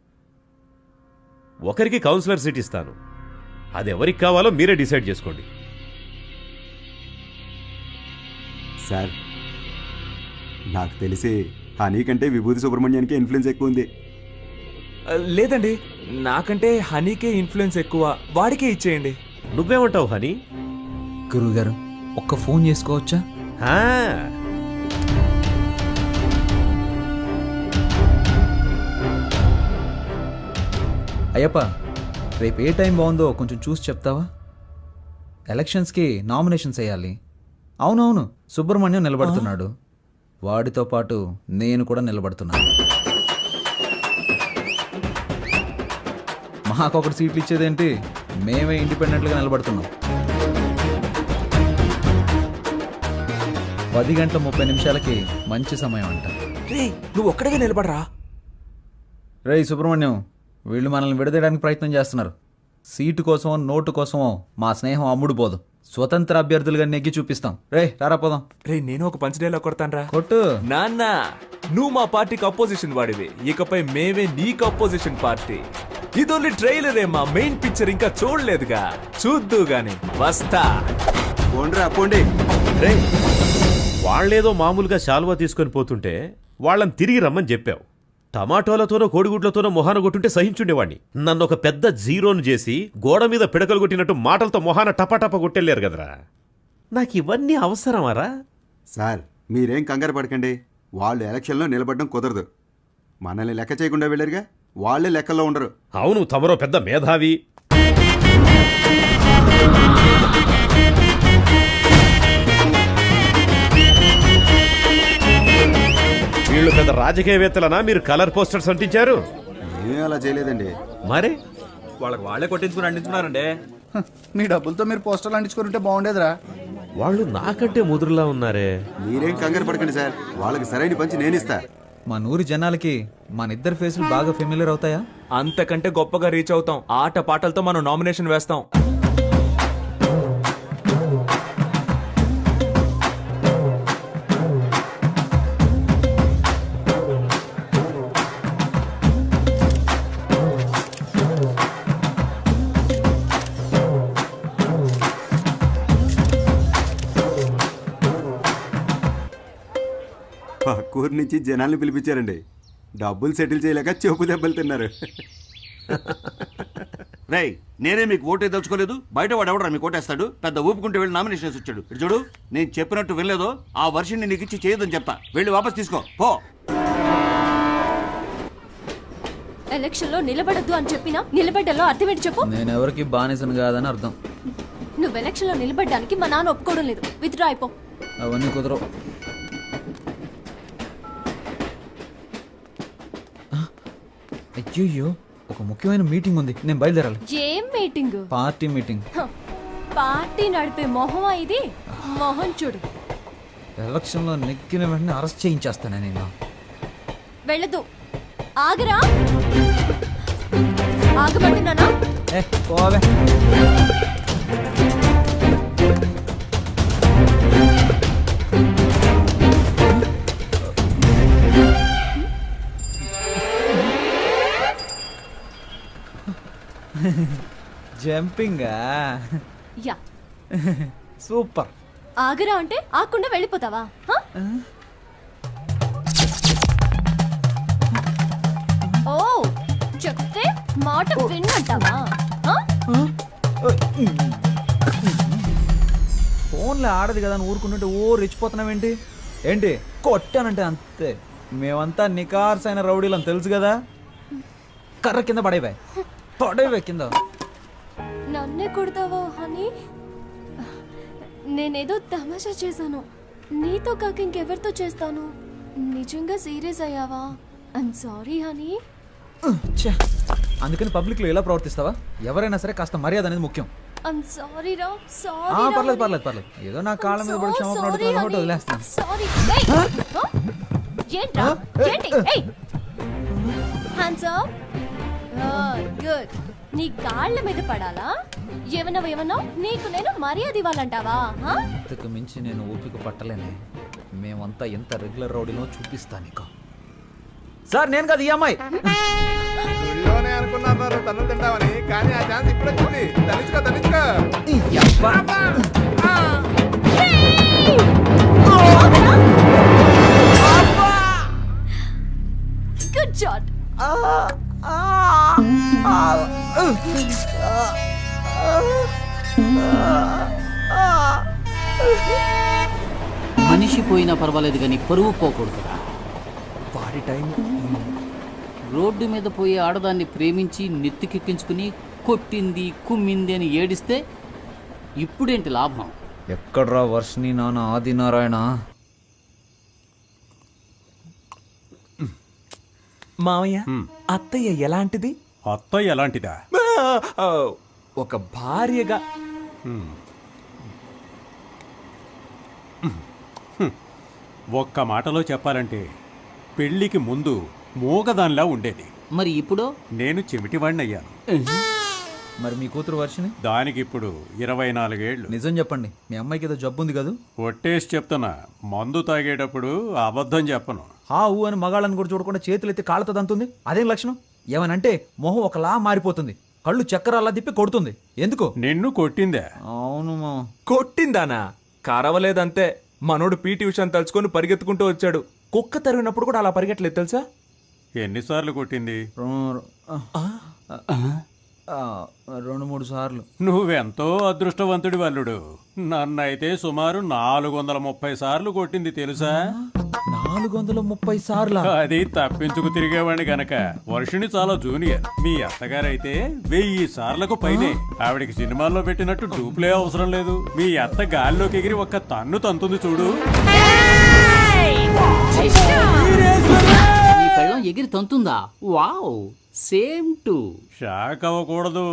ఒకరికి కౌన్సిలర్ సీట్ ఇస్తాను, అది ఎవరికి కావాలో మీరే డిసైడ్ చేసుకోండి. సార్ నాకు తెలిసి హనీ కంటే విభూతి సుబ్రహ్మణ్యానికి ఇన్ఫ్లుయెన్స్ ఎక్కువ ఉంది. లేదండి, నాకంటే హనీకే ఇన్ఫ్లుయెన్స్ ఎక్కువ, వాడికే ఇచ్చేయండి. నువ్వేమంటావు హనీ? గురువుగారు ఒక్క ఫోన్ చేసుకోవచ్చా? అయ్యప్ప, రేపు ఏ టైం బాగుందో కొంచెం చూసి చెప్తావా? ఎలక్షన్స్కి నామినేషన్స్ వేయాలి. అవునవును, సుబ్రహ్మణ్యం నిలబడుతున్నాడు, వాడితో పాటు నేను కూడా నిలబడుతున్నాను. మాకొకటి సీట్లు ఇచ్చేదేంటి, మేమే ఇండిపెండెంట్గా నిలబడుతున్నాం. 10:30 మంచి సమయం అంట. రే, నువ్వు ఒక్కడిగా నిలబడరా. రే సుబ్రహ్మణ్యం, వీళ్ళు మనల్ని విడదీయడానికి ప్రయత్నం చేస్తున్నారు. సీటు కోసమో నోటు కోసమో మా స్నేహం అమ్ముడు పోదు. స్వతంత్ర అభ్యర్థులుగా నెగ్గి చూపిస్తాం. రే రారా పోదాం. రే, నేను ఒక పంచడేలా కొడతానరా. కొట్టు. నాన్న, నువ్వు మా పార్టీకి అపోజిషన్ వాడివి, ఇకపై మేమే నీకు అపోజిషన్ పార్టీ. ఇది ఓన్లీ ట్రైలరే, మా మెయిన్ పిక్చర్ ఇంకా చూడలేదుగా, చూద్దు గాని. వస్తా. పోండి. రే, వాళ్ళేదో మామూలుగా శాలువా తీసుకొని పోతుంటే వాళ్ళని తిరిగి రమ్మని చెప్పావు. టమాటోలతోనో కోడిగుడ్లతోనో మొహాన కొట్టుంటే సహించుండేవాణ్ణి. నన్ను ఒక పెద్ద జీరోను చేసి గోడ మీద పిడకలు కొట్టినట్టు మాటలతో మొహాన టపాటపా కొట్టెళ్ళారు కదరా. నాకు ఇవన్నీ అవసరమారా? సార్ మీరేం కంగారు పడకండి, వాళ్ళు ఎలక్షన్లో నిలబడడం కుదరదు. మనల్ని లెక్క చేయకుండా వెళ్ళారుగా, వాళ్ళే లెక్కల్లో ఉండరు. అవును, తమరో పెద్ద మేధావి. వీళ్ళు పెద్ద రాజకీయవేత్తలనా మీరు కలర్ పోస్టర్స్ అంటించారు? ఏమీ అలా చేయలేదండి. మరే వాళ్ళకి వాళ్ళే కొట్టించుకుని అంటించున్నారండి. మీ డబ్బులతో మీరు పోస్టర్లు అంటించుకుంటే బాగుండేదిరా. వాళ్ళు నాకంటే ముదురులా ఉన్నారే. మీరేం కంగారు పడకండి సార్, వాళ్ళకి సరైన పంచి నేనిస్తా. మన ఊరి జనాలకి మన ఇద్దరు ఫేసులు బాగా ఫెమిలియర్ అవుతాయా? అంతకంటే గొప్పగా రీచ్ అవుతాం. ఆట పాటలతో మనం నామినేషన్ వేస్తాం. పక్కూరు నుంచి జనాల్ని పిలిపించారండి. డబ్బులు సెటిల్ చేయలేక చెపు దెబ్బలు తిన్నారు. రేయ్, నేనే మీకు ఓటే దలుచుకోలేదు, బయట వాడు ఎవడరా మీకు ఓటేస్తాడు? పెద్ద ఊపుకుంటూ వెళ్ళి నామినేషన్స్ వచ్చాడు. ఇటు చూడు, నేను చెప్పినట్టు వెళ్ళలేదో ఆ వర్షిని నీకు ఇచ్చి చేయదని చెప్తా. వెళ్ళి వాపస్ తీసుకో పో. ఎలక్షన్ లో నిలబడద్దు అని చెప్పినా నిలబడ్డలో అర్థం ఏంటి చెప్పు? నేను ఎవరికి బానిసను కాదని అర్థం. నువ్వు ఎలక్షన్ లో నిలబడ్డానికి మా నాన్న ఒప్పుకోవడం లేదు. విత్డ్రా అయిపో. అవన్నీ కుదరవు. అయ్యో, ఒక ముఖ్యమైన మీటింగ్ ఉంది, నేను బయలుదేరాలి. ఏం మీటింగ్? Party meeting. పార్టీ నడిపే మొహం ఇది. మొహం చూడు. ఎలక్షన్లో నెక్కిన వెంటనే అరెస్ట్ చేయించేస్తానే నేను. వెళ్ళదు. ఆగరా. ఆగమంటున్నానా? పోవే. జంపింగా? యా. సూపర్. ఆగరా అంటే ఆకుండా వెళ్ళిపోతావా? హ? ఓ, చెప్తే మాట విన్నంటావా? హ? ఫోన్లో ఆడదు కదా అని ఊరుకుంటుంటే ఓ రెచ్చిపోతున్నావేంటి? ఏంటి కొట్టానంటే అంతే. మేమంతా నికార్సైన రౌడీలని తెలుసు కదా. కర్ర కింద పడేవే కింద. నన్నే కొడతావా హనీ? నేనేదో తమాషా చేశాను. నీతో కాక ఇంకెవరితో చేస్తాను? నిజంగా సీరియస్ అయ్యావా? I'm sorry honey. ఛే, అందుకని పబ్లిక్లో ఎలా ప్రవర్తిస్తావా? ఎవరైనా సరే కాస్త మర్యాద అనేది ముఖ్యం. ఐమ్ సారీ రా. సారీ. పర్లేదు. ఏదో నా కాళ్ళ మీద పడి క్షమాపణ అడుగుతున్నా కాబట్టి వదిలేస్తాను. సారీ. ఏంట్రా? ఏంటి? ఏయ్, హ్యాండ్స్ అప్. గుడ్. నీ కాళ్ళ మీద పడాలా? ఏమన్నా నీకు నేను మర్యాద ఇవ్వాలంటావా? ఇంతకు మించి నేను ఓపిక పట్టలేనే. మేమంతా ఎంత రెగ్యులర్ రౌడీనో చూపిస్తా నీకు. సార్ నేను కదా ఈ అమ్మాయి. అనుకున్నారు తను తింటామని, కానీ ఆ ఛాన్స్ ఇప్పుడు వచ్చింది. తనిచ్చుకో. Good shot. మనిషి పోయినా పర్వాలేదు కానీ పరువు పోకూడదురా. వాడి టైం. రోడ్డు మీద పోయి ఆడదాన్ని ప్రేమించి నెత్తికెక్కించుకుని కొట్టింది కుమ్మింది అని ఏడిస్తే ఇప్పుడేంటి లాభం? ఎక్కడ్రా వర్షిని నాన్న ఆదినారాయణ? మావయ్య, అత్తయ్య ఎలాంటిది? అత్తయ్య ఎలాంటిదా? ఒక భార్యగా. ఒక్క మాటలో చెప్పాలంటే పెళ్లికి ముందు మూగదానిలా ఉండేది. మరి ఇప్పుడు నేను చెమిటివాణ్ణయ్యాను. మరి మీ కూతురు వర్షిని? దానికి ఇప్పుడు 24 ఏళ్ళు. నిజం చెప్పండి, మీ అమ్మాయికి ఏదో జబ్బు ఉంది కదా? ఒట్టేసి చెప్తున్నా, మందు తాగేటప్పుడు అబద్ధం చెప్పను. ఊ అని మగాళ్ళని కూడా చూడకుండా చేతులు ఎత్తి కాళ్ళతో దంతుంది. అదేం లక్షణం? ఏమనంటే మొహం ఒకలా మారిపోతుంది, కళ్ళు చక్కెర తిప్పి కొడుతుంది. ఎందుకు? నిన్ను కొట్టిందే? అవును మా. కొట్టిందానా? కరవలేదంతే. మనోడు పీటీ ఉషాని తలుచుకొని పరిగెత్తుకుంటూ వచ్చాడు. కుక్క తరిగినప్పుడు కూడా అలా పరిగెట్టలేదు తెలుసా? ఎన్నిసార్లు కొట్టింది? 2-3 సార్లు. నువ్వెంతో అదృష్టవంతుడి వల్లుడు. నన్నైతే సుమారు 430 సార్లు కొట్టింది తెలుసా? 430 సార్లు? అది తప్పించుకు తిరిగేవాడిని గనక. వర్షిని చాలా జూనియర్. మీ అత్తగారైతే 1000 సార్లకు పైనే. ఆవిడికి సినిమాల్లో పెట్టినట్టు డూప్లే అవసరం లేదు. మీ అత్త గాల్లోకి ఎగిరి ఒక్క తన్ను తంతుంది చూడు. ఈ పెళ్ళం ఎగిరి తంతుందా? Wow, same to. షాక్ అవ్వకూడదు.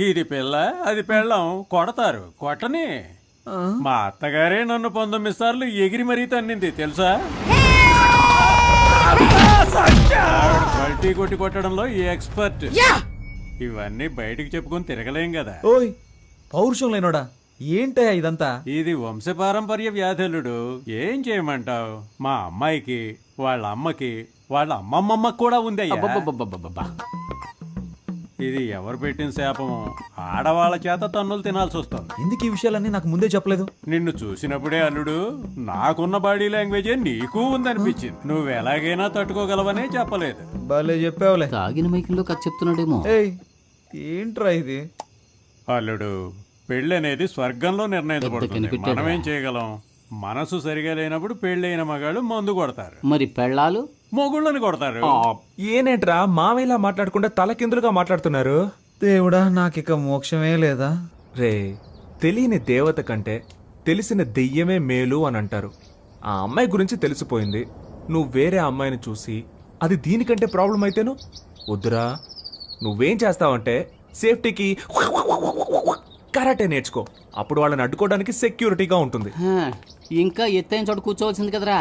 ఇది పిల్ల, అది పెళ్ళం. కొడతారు, కొట్టని. మా అత్తగారే నన్ను 19 సార్లు ఎగిరి మరీ తన్నింది తెలుసా? పల్టీ కొట్టి కొట్టడంలో ఎక్స్పర్ట్. ఇవన్నీ బయటికి చెప్పుకొని తిరగలేం కదా. ఓయ్ పౌరుషం లేనోడా, ఏంటయ్యా ఇదంతా? ఇది వంశపారంపర్య వ్యాధులుడు. ఏం చేయమంటావు? మా అమ్మాయికి, వాళ్ళ అమ్మకి, వాళ్ళ అమ్మమ్మమ్మకి కూడా ఉందయ్యా. అబ్బబ్బబ్బబ్బబ్బబ్బా. ఇది ఎవరు పెట్టిన శాపము? ఆడవాళ్ళ చేత తన్నులు తినాల్సి వస్తుంది. ఎందుకు ఈ విషయాలన్నీ నాకు ముందే చెప్పలేదు? నిన్ను చూసినప్పుడే అల్లుడు, నాకున్న బాడీ లాంగ్వేజే నీకు ఉందనిపించింది. నువ్వు ఎలాగైనా తట్టుకోగలవనే చెప్పలేదు. భలే చెప్పావులే. తాగిన మైకంలో కథ చెప్తున్నాడేమో. ఏయ్ ఏంట్రా ఇది? అల్లుడు, పెళ్ళి అనేది స్వర్గంలో నిర్ణయించబడుతుంది. కనిపెట్టాడురా. మనమేం చేయగలం? మనసు సరిగా లేనప్పుడు పెళ్ళైన మగాళ్ళు మందు కొడతారు, మరి పెళ్ళాలు మొగుళ్ళని కొడతారు. ఏనేట్రా మావేలా మాట్లాడకుండా తలకిందులుగా మాట్లాడుతున్నారు? దేవుడా, నాకిక మోక్షమే లేదా? రే, తెలియని దేవత కంటే తెలిసిన దెయ్యమే మేలు అని అంటారు. ఆ అమ్మాయి గురించి తెలిసిపోయింది. నువ్వు వేరే అమ్మాయిని చూసి అది దీనికంటే ప్రాబ్లం అయితేను వద్దురా. నువ్వేం చేస్తావంటే సేఫ్టీకి కరాటే నేర్చుకో. అప్పుడు వాళ్ళని అడ్డుకోవడానికి సెక్యూరిటీగా ఉంటుంది. హా, ఇంకా ఎత్తైన చోట కూర్చోవలసింది కదరా.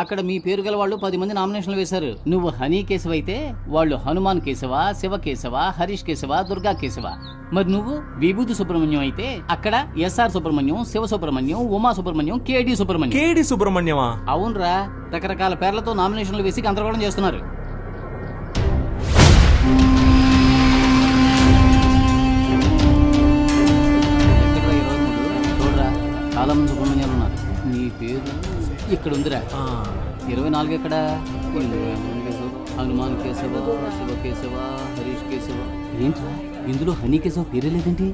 అక్కడ మీ పేరు గల వాళ్ళు 10 మంది నామినేషన్లు వేశారు. నువ్వు హనీ కేశవ అయితే వాళ్ళు హనుమాన్ కేశవ, శివ కేశవ, హరీష్ కేశవ, దుర్గా కేశవ. మరి నువ్వు విభూతి సుబ్రహ్మణ్యం అయితే అక్కడ ఎస్ఆర్ సుబ్రహ్మణ్యం, శివ సుబ్రహ్మణ్యం, ఉమా సుబ్రహ్మణ్యం, కేడి సుబ్రహ్మణ్యం. కేడి సుబ్రహ్మణ్యమా? అవునరా, రకరకాల పేర్లతో నామినేషన్లు వేసి గందరగోళం చేస్తున్నారు. ఎక్కడ్రా ఈ రోజు నువ్వు? చూడరా, చాలా మంది సుబ్రహ్మణ్యాలు ఉన్నారు. నీ పేరు ఇక్కడ ఉందిరా. 24 ఎక్కడ? హనుమాన్ కేశవ, శివ కేశవ, హరీష్ కేశవ. ఏంట్రా ఇందులో హనీ కేశవ పేరే లేదేంటి?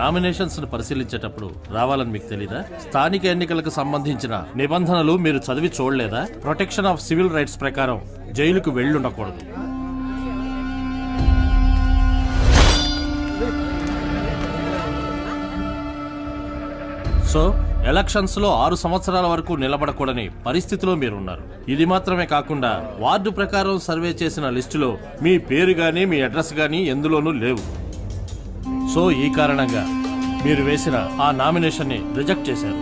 నామినేషన్స్ ను పరిశీలించేటప్పుడు రావాలని మీకు తెలీదా? స్థానిక ఎన్నికలకు సంబంధించిన నిబంధనలు మీరు చదివి చూడలేదా? ప్రొటెక్షన్ ఆఫ్ సివిల్ రైట్స్ ప్రకారం జైలుకు వెళ్ళుండకూడదు. సో ఎలక్షన్స్ లో 6 సంవత్సరాల వరకు నిలబడకూడని పరిస్థితిలో మీరున్నారు. ఇది మాత్రమే కాకుండా వార్డు ప్రకారం సర్వే చేసిన లిస్టులో మీ పేరు గానీ మీ అడ్రస్ గానీ ఎందులోనూ లేవు. సో ఈ కారణంగా మీరు వేసిన ఆ నామినేషన్ ని రిజెక్ట్ చేశారు.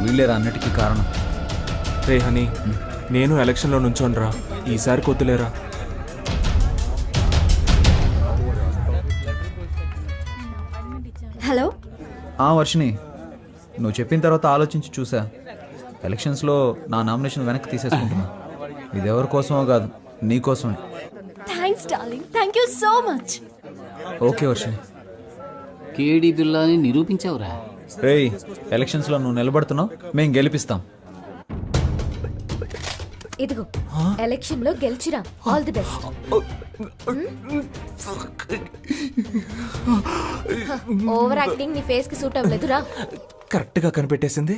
వీళ్ళేరా అన్నిటికీ కారణం. రే హనీ, నేను ఎలక్షన్లో నుంచోనరా, ఈసారి కొద్దులేరా. హలో. వర్షిని, నువ్వు చెప్పిన తర్వాత ఆలోచించి చూసా. ఎలక్షన్స్లో నా నామినేషన్ వెనక్కి తీసేసుకుంటున్నా. ఇది ఎవరి కోసమో కాదు, నీ కోసమే. Thanks darling, thank you so much. Okay Varshini. కేడి బిల్లాని నిరూపించావురా. రేయ్, ఎలక్షన్స్లో నువ్వు నిలబడుతున్నావు, మేము గెలిపిస్తాం. ఇదిగో ఎలక్షన్ లో గెలిచిరా. All the best. Over acting నీ ఫేస్ కి సూట్ అవ్వలేదురా. కరెక్ట్ గా కనిపెట్టేసింది.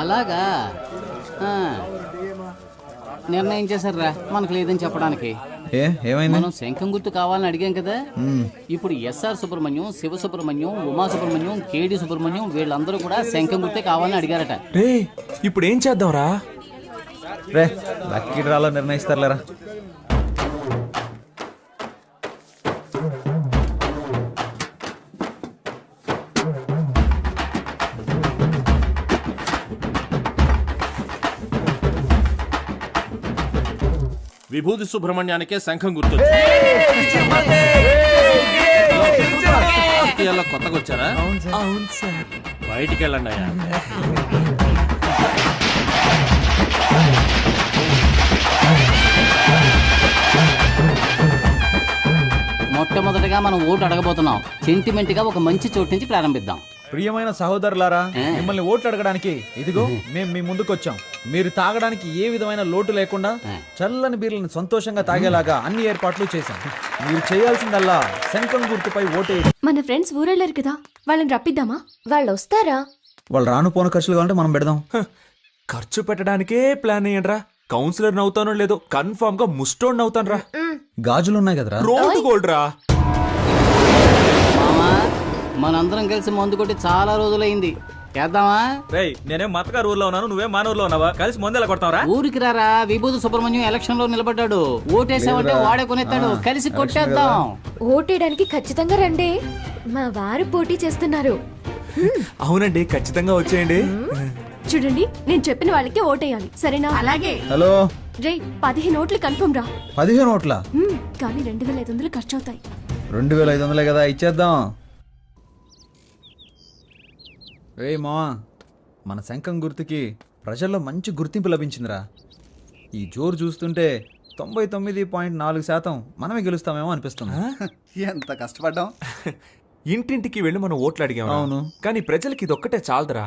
అలాగా నిర్ణయం చేశారా మనకు లేదని చెప్పడానికి. ఏమైంది? మనం శంఖం గుర్తు కావాలని అడిగాం కదా. ఇప్పుడు ఎస్ఆర్ సుబ్రహ్మణ్యం, శివ సుబ్రహ్మణ్యం, ఉమా సుబ్రహ్మణ్యం, కేడి సుబ్రహ్మణ్యం వీళ్ళందరూ కూడా శంఖం గుర్తే కావాలని అడిగారట. రే, ఇప్పుడు ఏం చేద్దాంరా? రే, లక్కీ డ్రాలో నిర్ణయిస్తారులేరా. విభూతి సుబ్రహ్మణ్యానికే శంఖం గుర్తు. కొత్తగా వచ్చారా? అవును సార్. బయటికి వెళ్ళండి అయ్యా. మొట్టమొదటిగా మనం ఓటు అడగబోతున్నాం. సెంటిమెంట్ గా ఒక మంచి చోటు నుంచి ప్రారంభిద్దాం. ప్రియమైన సహోదరులారా, మిమ్మల్ని ఓట్లు అడగడానికి ఇదిగో మేము మీ ముందుకు వచ్చాం. మీరు తాగడానికి ఏ విధమైన లోటు లేకుండా చల్లని బీర్లను సంతోషంగా తాగేలాగా అన్ని ఏర్పాట్లు చేశాం. మీరు చేయాల్సిందల్లా శంఖం గుర్తుపై ఓటేయండి. మన ఫ్రెండ్స్ ఊరెళ్ళారు కదా, వాళ్ళని రప్పిద్దామా? వాళ్ళు వస్తారా? వాళ్ళు రాను పోను ఖర్చులు కావాలంటే మనం పెడదాం. ఖర్చు పెట్టడానికే ప్లాన్ అయ్యండ్రా. కౌన్సిలర్ నవ్వుతానో లేదో కన్ఫర్మ్ గా ముస్టోడ్ నవ్వుతాను రా. గాజులున్నాయి కదరా. రోడ్డు గోల్డ్ రా. మామా, మనందరం కలిసి మందు కొట్టి చాలా రోజులైంది. చేద్దామా? రేయ్, నేనేం మతగారు ఊర్లో ఉన్నాను, నువ్వేం మానూరులో ఉన్నావా? కలిసి ముందెలా కొడతావరా? ఊరికి రారా. విభూతి సుబ్రహ్మణ్యం ఎలక్షన్ లో నిలబడ్డాడు. ఓటేసామంటే వాడే కొనేస్తాడు. కలిసి కొట్టేద్దాం. ఓటేయడానికి ఖచ్చితంగా రండి. మా వారు పోటీ చేస్తున్నారు. అవునండి, ఖచ్చితంగా వచ్చేయండి. చూడండి, నేను చెప్పిన వాళ్ళకి ఓటేయాలి, సరేనా? అలాగే. హలో రే, 15 ఓట్లు కన్ఫర్మ్ రా. 15 ఓట్ల? కానీ 2500 ఖర్చు అవుతాయి. 2500 కదా, ఇచ్చేద్దాం. రే మావా, మన శంఖం గుర్తుకి ప్రజల్లో మంచి గుర్తింపు లభించిందిరా. ఈ జోరు చూస్తుంటే 99.4% మనమే గెలుస్తామేమో అనిపిస్తుంది. ఎంత కష్టపడ్డాం. ఇంటింటికి వెళ్ళి మనం ఓట్లు అడిగాం. అవును. కానీ ప్రజలకి ఇదొక్కటే చాలదురా.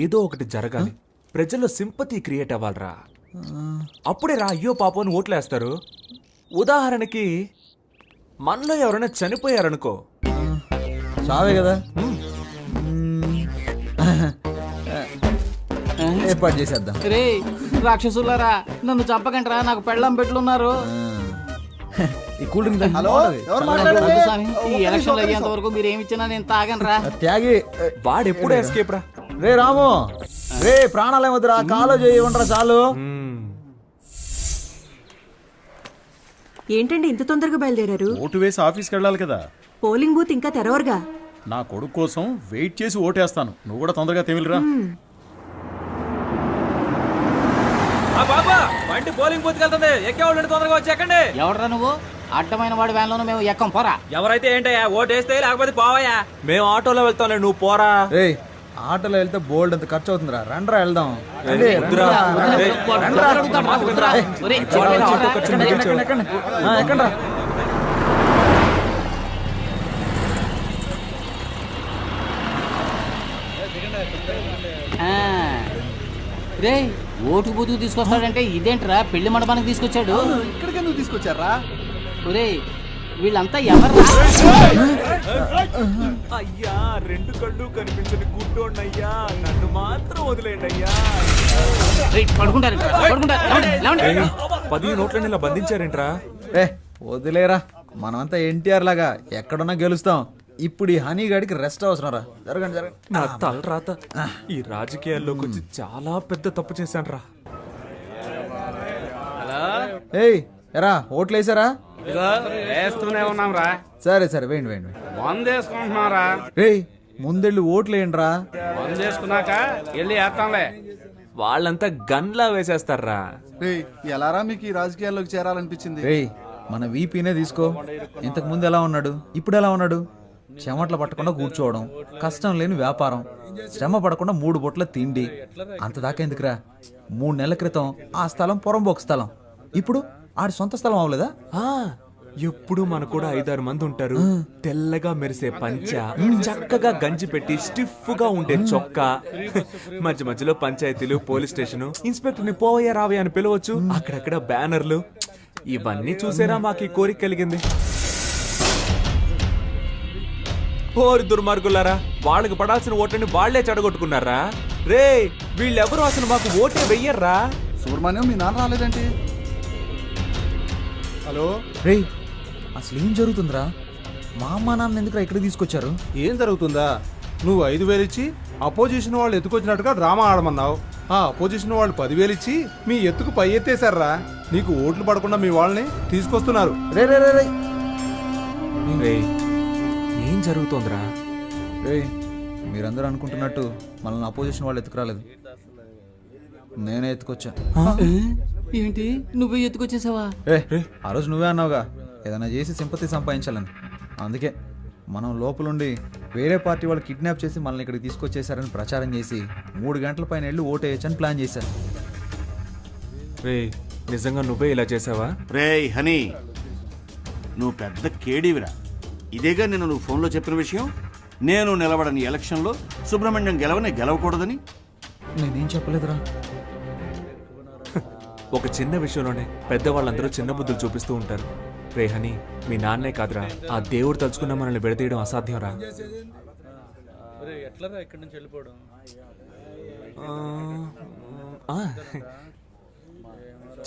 ఏదో ఒకటి జరగాలి. ప్రజల్లో సింపతి క్రియేట్ అవ్వాలరా. అప్పుడే రా అయ్యో పాపని ఓట్లేస్తారు. ఉదాహరణకి మనలో ఎవరైనా చనిపోయారనుకో, చావే కదా, ఏర్పాటు చేసేద్దాం. రే రాక్షసులారా, నన్ను చంపకంటరా, నాకు పెళ్ళం పెట్లున్నారు. ఈ కూల్ డ్రింక్ తాగి హలో బాగుంటది. ఎవరు వద్దు మాట్లాడేది? స్వామి ఈ ఎలక్షన్లు అయ్యేంత వరకు మీరు ఏమి ఇచ్చినా నేను తాగను రా. త్యాగి వాడు ఎప్పుడు ఎస్కేప్ రా. రే రాము రే ప్రాణాలు ఏమొద్దురా కాలో చేయి ఉండరా చాలు. ఏంటండి ఇంత తొందరగా బయలుదేరారు? ఓటు వేసి ఆఫీస్కి వెళ్ళాలి కదా. పోలింగ్ బూత్ ఇంకా తెరవరుగా. నా కొడుకు కోసం వెయిట్ చేసి ఓటేస్తాను. నువ్వు కూడా తొందరగా తెమిలిరా. బాబా బండి పోలింగ్ బూత్ వెళ్తుంది. ఎక్కేవాళ్ళు తొందరగా వచ్చేకండి. ఎవడరా నువ్వు? అడ్డమైన వాడి వ్యాన్లోనూ మేము ఎక్కం పోరా. ఎవరైతే ఏంటయ్యా ఓటేస్తే లేకపోతే పోవయ్యా. మేము ఆటోలో వెళ్తాంలే నువ్వు పోరా. రే ఆటోలో వెళ్తే బోల్డ్ అంత ఖర్చు అవుతుందిరా. రండ్రా వెళ్దాం. రండి, వద్దురా. రండి. ఏయ్, వద్దురా. వద్దురా. ఒరేయ్, ఎక్కండి. ఎక్కండ్రా. రే ఓటు బూతుకు తీసుకొస్తాడంటే ఇదేంట్రా పెళ్లి మండపానికి తీసుకొచ్చాడు. ఇక్కడికే నువ్వు తీసుకొచ్చారా? ఒరే వీళ్ళంతా ఎవరు? అయ్యా 2 కళ్ళు కనిపించని గుడ్డోన్నయ్యా, నన్ను మాత్రం వదిలేండి అయ్యా. పడుకుంటారు 10 నోట్లని ఇలా బంధించారేంట్రా? రే వదిలేరా, మనమంతా ఎన్టీఆర్ లాగా ఎక్కడున్నా గెలుస్తాం. ఇప్పుడు ఈ హనీ గాడికి రెస్ట్ అవసరం రా. జరగండి జరగండి. నా తల రాత. ఈ రాజకీయాల్లోకి వచ్చి చాలా పెద్ద తప్పు చేశాను రా. ఏయ్ ఎరా ఓట్లు వేసారా? వేస్తూనే ఉన్నాం రా. సరే సరే వేయండి వేయండి. వందేసుకుంటున్నారా? రేయ్ ముందెళ్ళి ఓట్లు వేయండిరా. వందేసుకున్నాక వెళ్ళి వేస్తాంలే. వాళ్ళంతా గన్లా వేసేస్తారా. రేయ్ ఎలారా మీకు ఈ రాజకీయాల్లోకి చేరాలనిపించింది? రేయ్ మన వీపీనే తీసుకో. ఇంతకు ముందు ఎలా ఉన్నాడు, ఇప్పుడు ఎలా ఉన్నాడు? చెమట్లు పట్టకుండా కూర్చోవడం, కష్టం లేని వ్యాపారం, శ్రమ పడకుండా 3 బొట్ల తిండి. అంత దాకా ఎందుకురా? 3 నెలల క్రితం ఆ స్థలం పొరంబోకు స్థలం, ఇప్పుడు ఆడి సొంత స్థలం అవ్వలేదా? ఎప్పుడు మన కూడా 5-6 మంది ఉంటారు. తెల్లగా మెరిసే పంచ, చక్కగా గంజి పెట్టి స్టిఫ్ గా ఉండే చొక్కా, మధ్య మధ్యలో పంచాయతీలు, పోలీస్ స్టేషన్, ఇన్స్పెక్టర్ ని పోవయ్యా రావయ్యా అని పిలవచ్చు. అక్కడక్కడ బ్యానర్లు. ఇవన్నీ చూసేరా మాకు ఈ కోరిక కలిగింది. ఓరి దుర్మార్గులారా, వాళ్ళకి పడాల్సిన ఓట్లని వాళ్లే చెడగొట్టుకున్నారా. రే వీళ్ళెవరు అసలు మాకు ఓటే వెయ్యర్రా. సుబ్రహ్మణ్యం మీ నాన్న రాలేదేంటి? హలో రే అసలు ఏం జరుగుతుందిరా? మా అమ్మ నాన్న ఎందుకు ఇక్కడ తీసుకొచ్చారు? ఏం జరుగుతుందా? నువ్వు 5,000 ఇచ్చి అపోజిషన్ వాళ్ళు ఎత్తుకొచ్చినట్టుగా డ్రామా ఆడమన్నావు. ఆ అపోజిషన్ వాళ్ళు 10,000 ఇచ్చి మీ ఎత్తుకు పై ఎత్తేశారా. నీకు ఓట్లు పడకుండా మీ వాళ్ళని తీసుకొస్తున్నారు. రే రే రే రే రే ఏం జరుగుతోందిరా? రే మీరందరూ అనుకుంటున్నట్టు మనల్ని అపోజిషన్ వాళ్ళు ఎత్తుకురాలేదు, నేనే ఎత్తుకొచ్చా. ఏంటి నువ్వు ఎత్తుకొచ్చేసావా? ఆ రోజు నువ్వే అన్నావుగా ఏదైనా చేసి సింపతి సంపాదించాలని. అందుకే మనం లోపలుండి వేరే పార్టీ వాళ్ళు కిడ్నాప్ చేసి మనల్ని ఇక్కడికి తీసుకొచ్చేసారని ప్రచారం చేసి 3 గంటల పైన వెళ్ళి ఓటు వేయచ్చని ప్లాన్ చేశారు. రే నిజంగా నువ్వే ఇలా చేసావా? రేయ్ హనీ, నువ్వు పెద్ద కేడీవిరా. ఇదేగా నేను నువ్వు ఫోన్లో చెప్పిన విషయం. నేను నిలబడని ఎలక్షన్లో సుబ్రహ్మణ్యం గెలవకూడదని. నేనేం చెప్పలేదురా. ఒక చిన్న విషయంలోనే పెద్దవాళ్ళందరూ చిన్న బుద్ధులు చూపిస్తూ ఉంటారు. రే హనీ, మీ నాన్నే కాదురా, ఆ దేవుడు తలుచుకున్న మనల్ని విడదీయడం అసాధ్యం రా.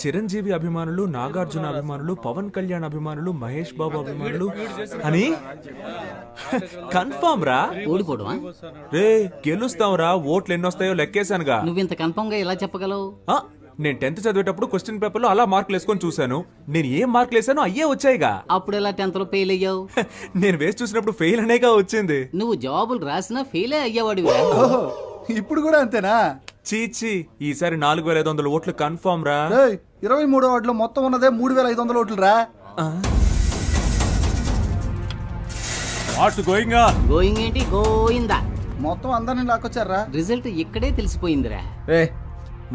చిరంజీవి అభిమానులు, నాగార్జున అభిమానులు, పవన్ కళ్యాణ్ అభిమానులు, మహేష్ బాబు అభిమానులు అని కన్ఫర్మ్ రా. ఓడిపోవడమా? రే గెలుస్తాం రా. ఓట్లు ఎన్నొస్తాయో లెక్కేశానుగా. నువ్వు ఇంత కన్ఫర్మ్ గా ఎలా చెప్పగలవు? నేను 10th చదివేటప్పుడు క్వశ్చన్ పేపర్ లో అలా మార్కులు వేసుకొని చూశాను. నేను ఏం మార్కులు వేసానో అయ్యే వచ్చాయిగా. అప్పుడు ఎలా 10th లో ఫెయిల్ అయ్యావు? నేను వేసి చూసినప్పుడు ఫెయిల్ అనేగా వచ్చింది. నువ్వు జవాబులు రాసినా ఫెయిలే అయ్యేవాడు. ఓహో ఇప్పుడు కూడా అంతేనా? చీచి ఈసారి 4,500 ఓట్లు కన్ఫర్మ్ రా. 23వ వార్డులో మొత్తం ఉన్నదే 3,500 ఓట్లు రా. గోయింగ్ ఏంటి గోయిందా? మొత్తం అందరిని లాక్కొచ్చారా? రిజల్ట్ ఇక్కడే తెలిసిపోయిందిరా. రే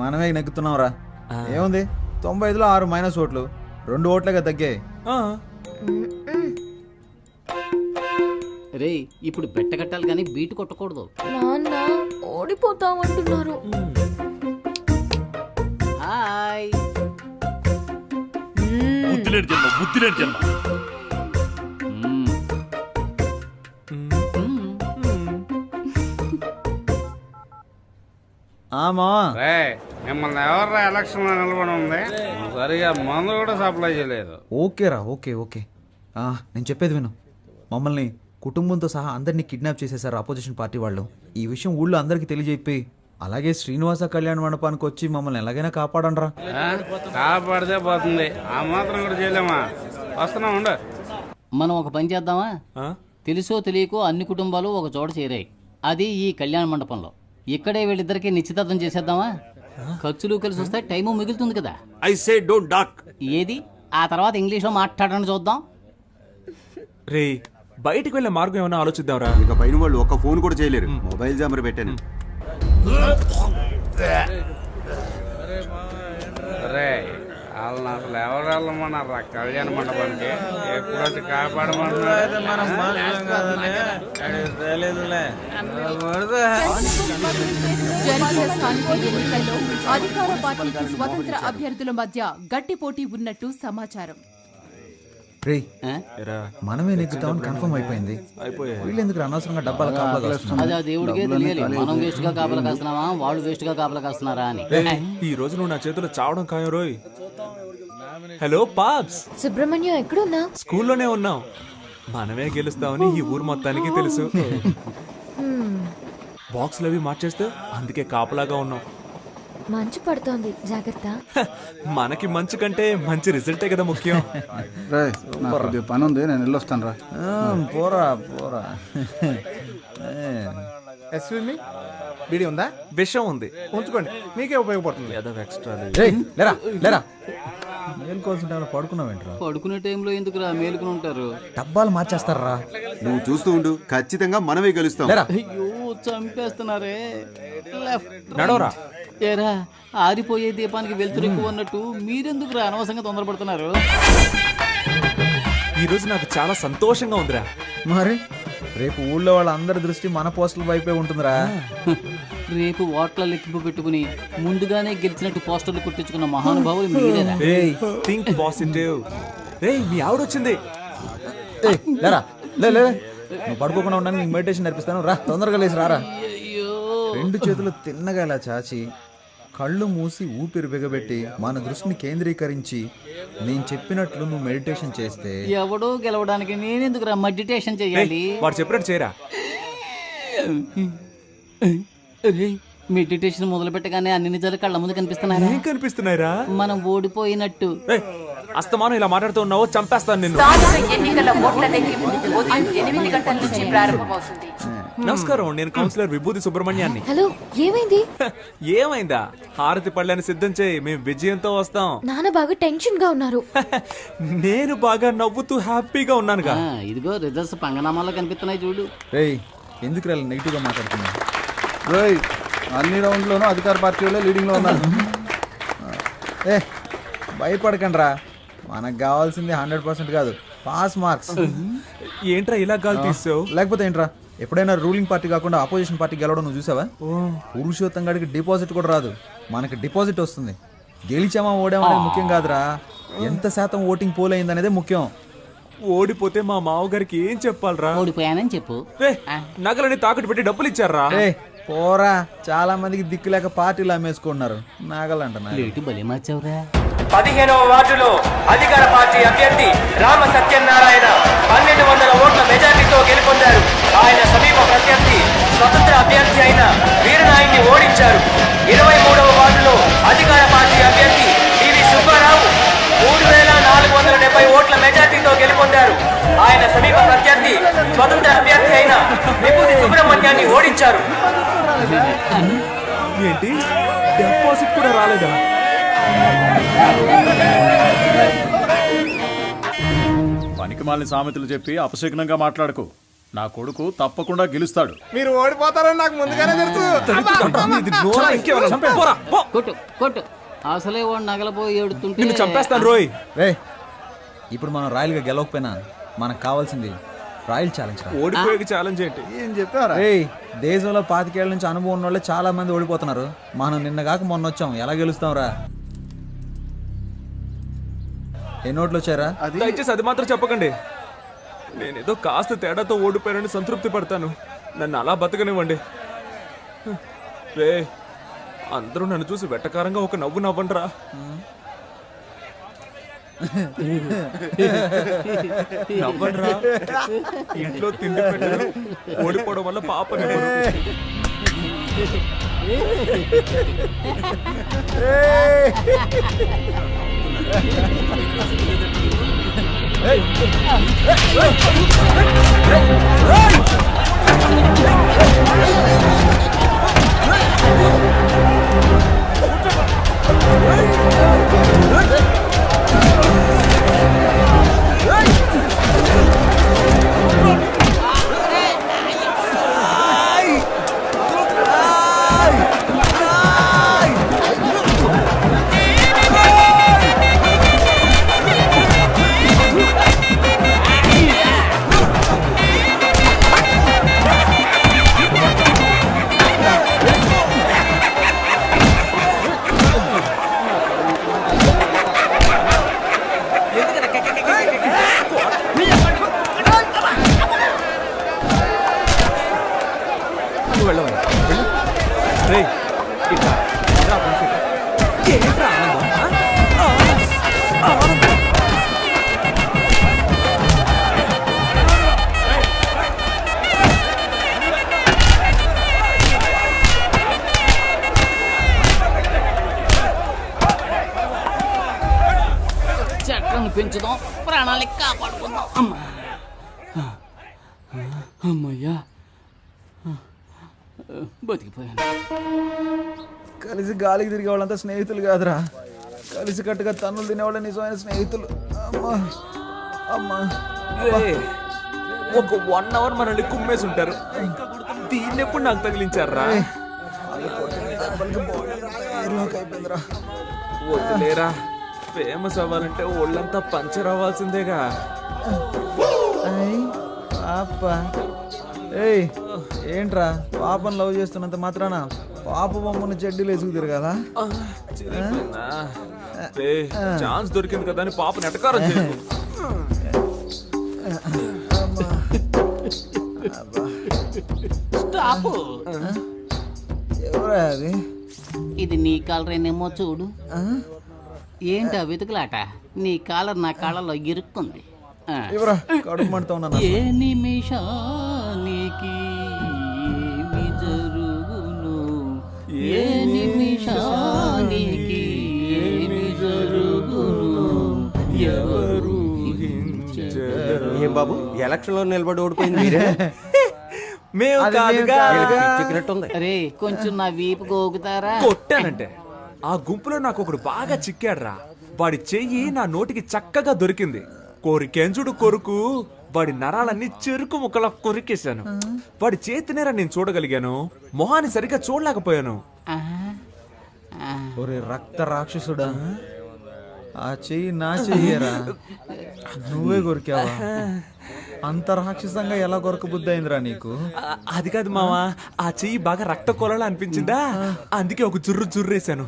మనమే నెగ్గుతున్నాం రా. ఏముంది 95లో 6 మైనస్ ఓట్లు, 2 ఓట్లుగా తగ్గాయి. రే ఇప్పుడు బెట్ట కట్టాలి కానీ బీటు కొట్టకూడదు. నాన్న ఓడిపోతామంటున్నారు. హాయ్. బుద్ధిలేని జన్మ. ఆమా మిమ్మల్ని ఎవర్రా ఎలక్షన్ లో నిలబడి ఉంది సరిగా మందు కూడా సప్లై చేయలేదు. ఓకేరా ఓకే ఓకే నేను చెప్పేది విను. మమ్మల్ని కుటుంబంతో సహా అందరినీ కిడ్నాప్ చేసేశారు అపోజిషన్ పార్టీ వాళ్ళు. ఈ విషయం ఊళ్ళో అందరికీ తెలియజెప్పి అలాగే శ్రీనివాస కళ్యాణ మండపానికి వచ్చి మమ్మల్ని ఎలాగైనా కాపాడండ్రా. కాపాడితే పోతుంది, ఆ మాత్రం కూడా చేయలేమా? వస్తున్నా ఉండు. మనం ఒక పని చేద్దామా? ఆ? తెలుసో తెలియకో అన్ని కుటుంబాలు ఒక చోట చేరాయి, అది ఈ కళ్యాణ మండపంలో. ఇక్కడే వీళ్ళిద్దరికి నిశ్చితార్థం చేసేద్దామా? ఖర్చులు కలిసి వస్తే టైము మిగులుతుంది కదా. I say don't talk. ఏది ఆ తర్వాత ఇంగ్లీష్లో మాట్లాడడం చూద్దాం. రే బయటికి వెళ్ళే మార్గం ఏమైనా ఆలోచిద్దాంరా. ఇక పైన వాళ్ళు ఒక్క ఫోన్ కూడా చేయలేరు. మొబైల్ జామర్ పెట్టాను. రే వాళ్ళని అసలు ఎవరు వెళ్ళమన్నారా కళ్యాణ మండపానికి? ఎప్పుడు వచ్చి కాపాడమంటున్నారు? జరిగిన స్థానిక ఎన్నికల్లో అధికార పార్టీకి స్వతంత్ర అభ్యర్థుల మధ్య గట్టి పోటీ ఉన్నట్టు సమాచారం. రే మనమే నెగ్గుతామని కన్ఫర్మ్ అయిపోయింది. వీళ్ళు ఎందుకు అనవసరంగా డబ్బాలు కాపలా కాస్తున్నారు? అది ఆ దేవుడికే తెలియాలి, మనం వేస్ట్ గా కాపలా కాస్తున్నామా వాళ్ళు వేస్ట్ గా కాపలా కాస్తున్నారా అని. ఈ రోజు నువ్వు నా చేతిలో చావడం ఖాయం రోయ్. హలో పాప్స్, సుబ్రహ్మణ్యం ఎక్కడున్నా? స్కూల్లోనే ఉన్నాం. మనమే గెలుస్తామని ఈ ఊరు మొత్తానికి తెలుసు. బాక్స్లు అవి మార్చేస్తే అందుకే కాపలాగా ఉన్నాం. మంచు పడుతోంది, జాగ్రత్త. మనకి మంచి కంటే మంచి రిజల్టే కదా ముఖ్యం. పని ఉంది, నేను వెళ్ళొస్తాను రా. పోరా పోరా. బీడీ ఉందా? విషయం ఉంది, ఉంచుకోండి, మీకే ఉపయోగపడుతుంది. ఏదో ఎక్స్ట్రా. లేరా లేరా, మేలుకోవాల్సిన టైంలో పడుకున్నావేంట్రా? పడుకునే టైంలో ఎందుకురా మేలుకుని ఉంటారు? డబ్బాలు మార్చేస్తారా? నువ్వు చూస్తూ ఉండు, ఖచ్చితంగా మనమే గెలుస్తాం. లేరా అయ్యో చంపేస్తున్నారే. నడవరా. ఏరా ఆరిపోయే దీపానికి వెళ్తురు ఎక్కువ అన్నట్టు మీరెందుకు అనవసరంగా తొందరపడుతున్నారు? ఈ రోజు నాకు చాలా సంతోషంగా ఉందిరా. మరి రేపు ఊళ్ళో వాళ్ళందరి దృష్టి మన పోస్టుల వైపే ఉంటుందిరా. రేపు ఓట్ల లెక్కింపు పెట్టుకుని ముందుగానే గెలిచినట్టు పోస్టర్లు కుట్టించుకున్న మహానుభావులు మీరేనా? Think positive. రేయ్ మీ ఆవిడొచ్చింది. లేరా లే లే, నువ్వు పడుకోకుండా ఉండడానికి నీకు మెడిటేషన్ నేర్పిస్తాను రా. తొందరగా లేచి రారా. రెండు చేతులు తిన్నగా ఇలా చాచి కళ్ళు మూసి ఊపిరి బిగబెట్టి మన దృష్టిని కేంద్రీకరించి నేను చెప్పినట్లు నువ్వు మెడిటేషన్ చేస్తే ఎవడో గెలవడానికి నేనెందుకురా మెడిటేషన్ చేయాలి? వాడు చెప్పినట్టు చేయరా. మెడిటేషన్ మొదలు పెట్టగానే అన్ని నిజాలు కళ్ళ ముందు కనిపిస్తున్నారా? ఏం కనిపిస్తున్నాయిరా? మనం ఓడిపోయినట్టు. అస్తమానం ఇలా మాట్లాడుతూ ఉన్నావు, చంపేస్తాను నిన్ను. ఎన్నికల ఓట్ల లెక్కింపు ఉదయం 8 గంటల నుంచి ప్రారంభమవుతుంది. నమస్కారం, నేను కౌన్సిలర్ విభూతి సుబ్రహ్మణ్యాన్ని. హలో, ఏమైంది? ఏమైందా? హారతి పళ్ళని సిద్ధం చేయి, మేము విజయంతో వస్తాం. నాన్న బాగా టెన్షన్ గా ఉన్నారు. నేను బాగా నవ్వుతూ హ్యాపీగా ఉన్నానుగా. ఇదిగో రిజల్ట్స్ పంగనామాల్లో కనిపిస్తున్నాయి చూడు. రేయ్ ఎందుకు రా నెగిటివ్ గా మాట్లాడుతున్నావు? రేయ్ అన్ని రౌండ్లోనూ అధికార పార్టీ వాళ్ళే లీడింగ్ లో ఉన్నారు. భయపడకండి రా, మనకు కావాల్సింది 100% కాదు, పాస్ మార్క్స్. ఏంట్రా ఇలా గాలి తీసావు? లేకపోతే ఏంట్రా, ఎప్పుడైనా రూలింగ్ పార్టీ కాకుండా అపోజిషన్ పార్టీ గెలవడం నువ్వు చూసావా? పురుషోత్తం గడికి డిపాజిట్ కూడా రాదు, మనకి డిపాజిట్ వస్తుంది. గెలిచామా ఓడామా అనేది ముఖ్యం కాదురా, ఎంత శాతం ఓటింగ్ పోల్ అయింది అనేదే ముఖ్యం. ఓడిపోతే మా మావగారికి ఏం చెప్పాలరా? ఓడిపోయానని చెప్పు. నగలని తాకట్టు పెట్టి డబ్బులు ఇచ్చారా? పోరా, చాలా మందికి దిక్కు లేక పార్టీలు అమ్మేసుకుంటున్నారు. నాగలంట లేటు బలి మార్చావురా. 15వ వార్డులో అధికార పార్టీ అభ్యర్థి రామ సత్యనారాయణ 1200 ఓట్ల మెజార్టీతో గెలుపొందారు. ఆయన సమీప ప్రత్యర్థి స్వతంత్ర అభ్యర్థి అయిన వీరనాయుడిని ఓడించారు. 23వ వార్డులో అధికార పార్టీ అభ్యర్థి డివి సుబ్బారావు 3470 ఓట్ల మెజార్టీతో గెలుపొందారు. ఆయన సమీప ప్రత్యర్థి స్వతంత్ర అభ్యర్థి అయిన విభూతి సుబ్రహ్మణ్యాన్ని ఓడించారు. ఏంటి, డిపాజిట్ కూడా రాలేదా? పనికిమాలిన సామెతలు చెప్పి అపశకునంగా మాట్లాడకు. నా కొడుకు తప్పకుండా గెలుస్తాడు. మీరు ఓడిపోతారని నాకు ముందుగానే తెలుసు. కొట్టు కొట్టు, అసలే వాడు నగలపోయి ఏడుతుంటే చంపేస్తాను రోయ్. రే ఇప్పుడు మనం రాయల్గా గెలవకపోయినా మనకు కావాల్సింది రాయల్ ఛాలెంజ్. ఓడిపోయే ఛాలెంజ్ ఏంటి? ఏం చెప్పారా? దేశంలో 25 ఏళ్ల నుంచి అనుభవం ఉన్న వాళ్ళే చాలా మంది ఓడిపోతున్నారు. మనం నిన్న కాక మొన్న వచ్చాం, ఎలా గెలుస్తాం రా? ఎన్ని ఓట్లు వచ్చారా? దయచేసి అది మాత్రం చెప్పకండి. నేనేదో కాస్త తేడాతో ఓడిపోయానని సంతృప్తి పడతాను. నన్ను అలా బతకనివ్వండి. రే అందరూ నన్ను చూసి వెట్టకారంగా ఒక నవ్వు నవ్వండిరా. నవ్వండిరా. ఇంట్లో తిండి పెట్టరు, ఓడిపోవడం వల్ల పాపని వెళ్ళవాలి. రేయ్, ఇట్లా రా, పంపిరా. ఏంట్రా ఆనందం? ఆనందం. చెట్లను పెంచుదాం, ప్రాణాలకి కాపాడుకుందాం. అమ్మా, అమ్మయ్యా, బతికిపోయాను. కలిసి గాలికి తిరిగే వాళ్ళంతా స్నేహితులు కాదురా, కలిసి కట్టుగా తన్నులు తినేవాళ్ళ నిజమైన స్నేహితులు. అమ్మా అమ్మా. రేయ్, ఒక 1 అవర్ మనల్ని కుమ్మేసి ఉంటారు. దీన్ని ఎప్పుడు నాకు తగిలించారా? అయిపోయిందిరా. వదిలేరా, ఫేమస్ అవ్వాలంటే ఒళ్ళంతా పంచర్ అవ్వాల్సిందేగా. పాప, ఏయ్ ఏంట్రా పాపను లవ్ చేస్తున్నంత మాత్రాన పాప బొమ్మను చెడ్డీలు వేసుకు తిరగాల? ఛాన్స్ దొరికింది కదా అని పాప నెటకారం చేయకు. స్టాప్. ఎవరా అది? ఇది నీ కాలరేనేమో చూడు. ఏంటా వెతుకులాట? నీ కాలర్ నా కాళ్ళలో ఇరుక్కుంది. ఎవరా కడుపు మండుతా ఉన్నా? ఏ నిమిషానికి ఏమి జరుగును, ఏ నిమిషానికి ఏమి జరుగును, ఎవరు ఏం బాబు, ఎలక్షన్ లో నిలబడి ఓడిపోయింది మీరే? మేము కాదుగా. అరే కొంచెం నా వీపు గోగుతారా? కొట్టానంటే ఆ గుంపులో నాకు ఒకడు బాగా చిక్కాడ్రా. వాడి చెయ్యి నా నోటికి చక్కగా దొరికింది. కోరికెంజుడు కొరుకు వాడి నరాలన్నీ చెరుకు ముక్కలా కొరికేశాను. వాడి చేతినేరా నేను చూడగలిగాను, మొహాన్ని సరిగ్గా చూడలేకపోయాను. ఒరే రక్త రాక్షసుడా, ఆ చెయ్యి నా చెయ్యరా, నువ్వే కొరికావా? అంత రాక్షసంగా ఎలా కొరక బుద్ధి అయిందిరా నీకు? అది కాదు మావా, ఆ చెయ్యి బాగా రక్త కొలలా అనిపించిందా, అందుకే ఒక జుర్రు జుర్రేశాను.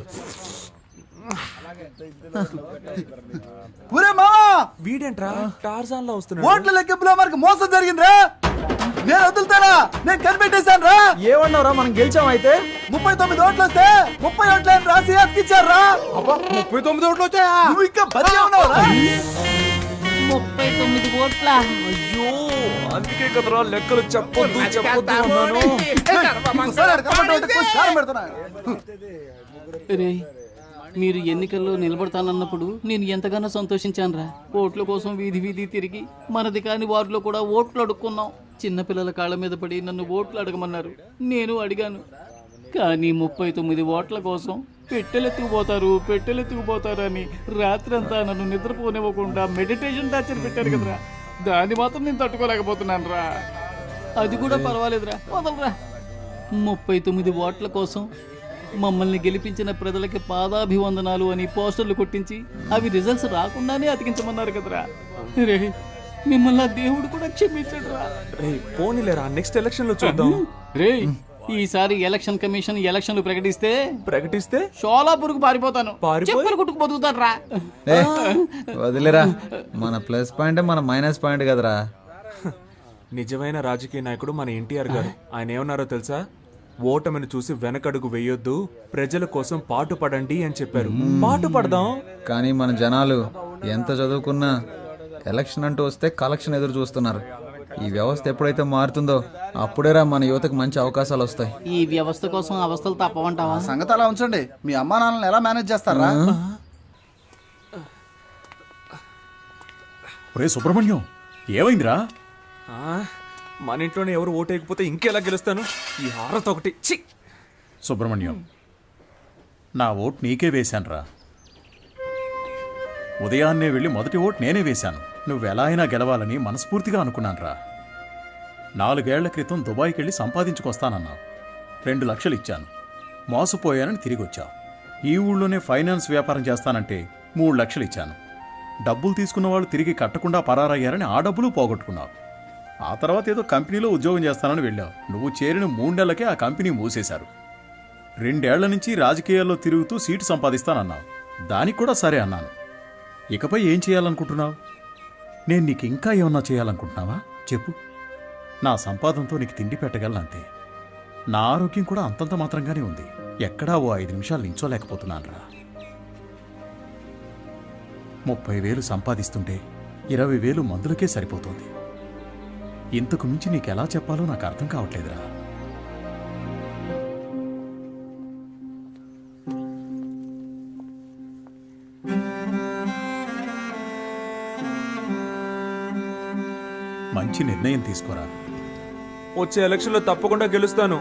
వీడేంట్రా టార్జాన్ లో వస్తున్నాడు? ఓట్ల లెక్కింపులో మనకు మోసం జరిగిందిరా. నేను వదులుతానా? నేను కనిపెట్టేశాను రా. ఏమన్నావురా? మనం గెలిచాం. అయితే 39 ఓట్లు వస్తే 30 ఓట్లని రాసి అతికిచ్చారా? 39 ఓట్లు వచ్చాయా? నువ్వు ఇంకా బతికే ఉన్నావురా? 39 ఓట్ల. అయ్యో, అందుకే కదరా లెక్కలు చెప్పొద్దు అన్నాను. రే, మీరు ఎన్నికల్లో నిలబడతానన్నప్పుడు నేను ఎంతగానో సంతోషించానురా. ఓట్ల కోసం వీధి వీధి తిరిగి మనది కాని వారిలో కూడా ఓట్లు అడుక్కున్నాం. చిన్నపిల్లల కాళ్ళ మీద పడి నన్ను ఓట్లు అడగమన్నారు, నేను అడిగాను. కానీ 39 ఓట్ల కోసం పెట్టెలెత్తుకుపోతారు అని రాత్రంతా నన్ను నిద్రపోనివ్వకుండా మెడిటేషన్ టార్చర్ పెట్టారు కదరా. దాన్ని మాత్రం నేను తట్టుకోలేకపోతున్నాను రా. అది కూడా పర్వాలేదురా, వదలరా. 39 ఓట్ల కోసం మమ్మల్ని గెలిపించిన ప్రజలకి పాదాభివందనాలు అని పోస్టర్లు కొట్టించి అవి రిజల్ట్స్ రాకుండానే అతికించమన్నారు కదరా. రే, మిమ్మల్ని ఆ దేవుడు కూడా క్షమించడు రా. రే పోనీలేరా, నెక్స్ట్ ఎలక్షన్ లో చూద్దాం. రే, ఈసారి ఎలక్షన్ కమిషన్ ఎలక్షన్లు ప్రకటిస్తే షోలాపూర్కు పారిపోతాను. చెప్పులు కుట్టుకు బతుకుతాను రా. వదిలేరా, మన ప్లస్ పాయింట్ మన మైనస్ పాయింట్ కదరా. నిజమైన రాజకీయ నాయకుడు మన ఎన్టీఆర్ గారు. ఆయన ఏమన్నారో తెలుసా? ఓటమిని చూసి వెనకడుగు వేయొద్దు, ప్రజల కోసం పాటుపడండి అని చెప్పారు. పాటు పడదాం. కానీ మన జనాలు ఎంత చదువుకున్నా ఎలక్షన్ అంటూ వస్తే కలెక్షన్ ఎదురు చూస్తున్నారు. ఈ వ్యవస్థ ఎప్పుడైతే మారుతుందో అప్పుడేరా మన యువతకు మంచి అవకాశాలు వస్తాయి. ఈ వ్యవస్థ కోసం అవస్థలు తప్పవంటావా? సంగతి అలా ఉంచండి. మీ అమ్మా నాన్నలను ఎలా మేనేజ్ చేస్తారా? ఒరే సుబ్రహ్మణ్యం, ఏమైందిరా? మన ఇంట్లోనే ఎవరు ఓటేయకపోతే ఇంకెలా గెలుస్తాను? ఈ హారత ఒకటి. ఛీ! సుబ్రహ్మణ్యం, నా ఓటు నీకే వేశానురా. ఉదయాన్నే వెళ్ళి మొదటి ఓటు నేనే వేశాను. నువ్వెలా అయినా గెలవాలని మనస్ఫూర్తిగా అనుకున్నానురా. 4 ఏళ్ల క్రితం దుబాయ్కి వెళ్ళి సంపాదించుకొస్తానన్నావు. 2 లక్షలు ఇచ్చాను. మోసపోయానని తిరిగొచ్చావు. ఈ ఊళ్ళోనే ఫైనాన్స్ వ్యాపారం చేస్తానంటే 3 లక్షలు ఇచ్చాను. డబ్బులు తీసుకున్న వాళ్ళు తిరిగి కట్టకుండా పరారయ్యారని ఆ డబ్బులు పోగొట్టుకున్నావు. ఆ తర్వాత ఏదో కంపెనీలో ఉద్యోగం చేస్తానని వెళ్ళావు. నువ్వు చేరిన 3 నెలలకే ఆ కంపెనీ మూసేశారు. 2 ఏళ్ల నుంచి రాజకీయాల్లో తిరుగుతూ సీటు సంపాదిస్తానన్నావు. దానికి కూడా సరే అన్నాను. ఇకపై ఏం చేయాలనుకుంటున్నావు? నేను నీకు ఇంకా ఏమన్నా చేయాలనుకుంటున్నావా చెప్పు. నా సంపాదనతో నీకు తిండి పెట్టగలనంతే. నా ఆరోగ్యం కూడా అంతంత మాత్రంగానే ఉంది. ఎక్కడా ఓ 5 నిమిషాలు నించోలేకపోతున్నానురా. 30,000 సంపాదిస్తుంటే 20,000 మందులకే సరిపోతుంది. ఇంతకు మించి నీకెలా చెప్పాలో నాకు అర్థం కావట్లేదురా. మంచి నిర్ణయం తీసుకోరా. వచ్చే ఎలక్షన్లో తప్పకుండా గెలుస్తాను.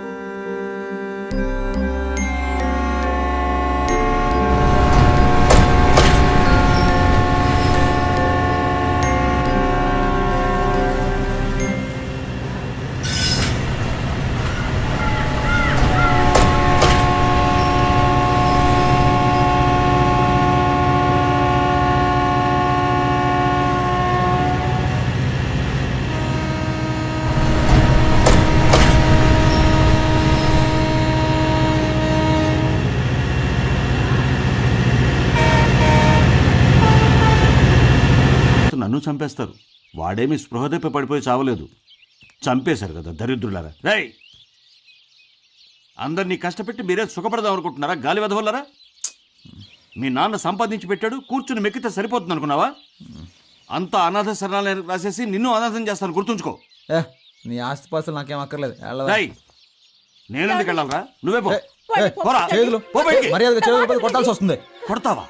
నన్ను చంపేస్తారు. వాడేమి స్పృహ తెప్పి పడిపోయి చావలేదు. చంపేశారు కదా దరిద్రులారా. రేయ్, అందరినీ కష్టపెట్టి మీరే సుఖపడదాం అనుకుంటున్నారా? గాలి వెదవల్లరా. మీ నాన్న సంపాదించి పెట్టాడు, కూర్చుని మెక్కితే సరిపోతుంది అనుకున్నావా? అంతా అనాథ శరణాలయం రాసేసి నిన్ను అనాథం చేస్తాను, గుర్తుంచుకో. నీ ఆస్తి పాస్తులు నాకేం అక్కర్లేదు. రేయ్, నేను ఎందుకు వెళ్ళాలరా? నువ్వే పో. పోరా. చేతులు పో బయటికి. మర్యాదగా చేతులు కొట్టాల్సి వస్తుంది. కొడతావా?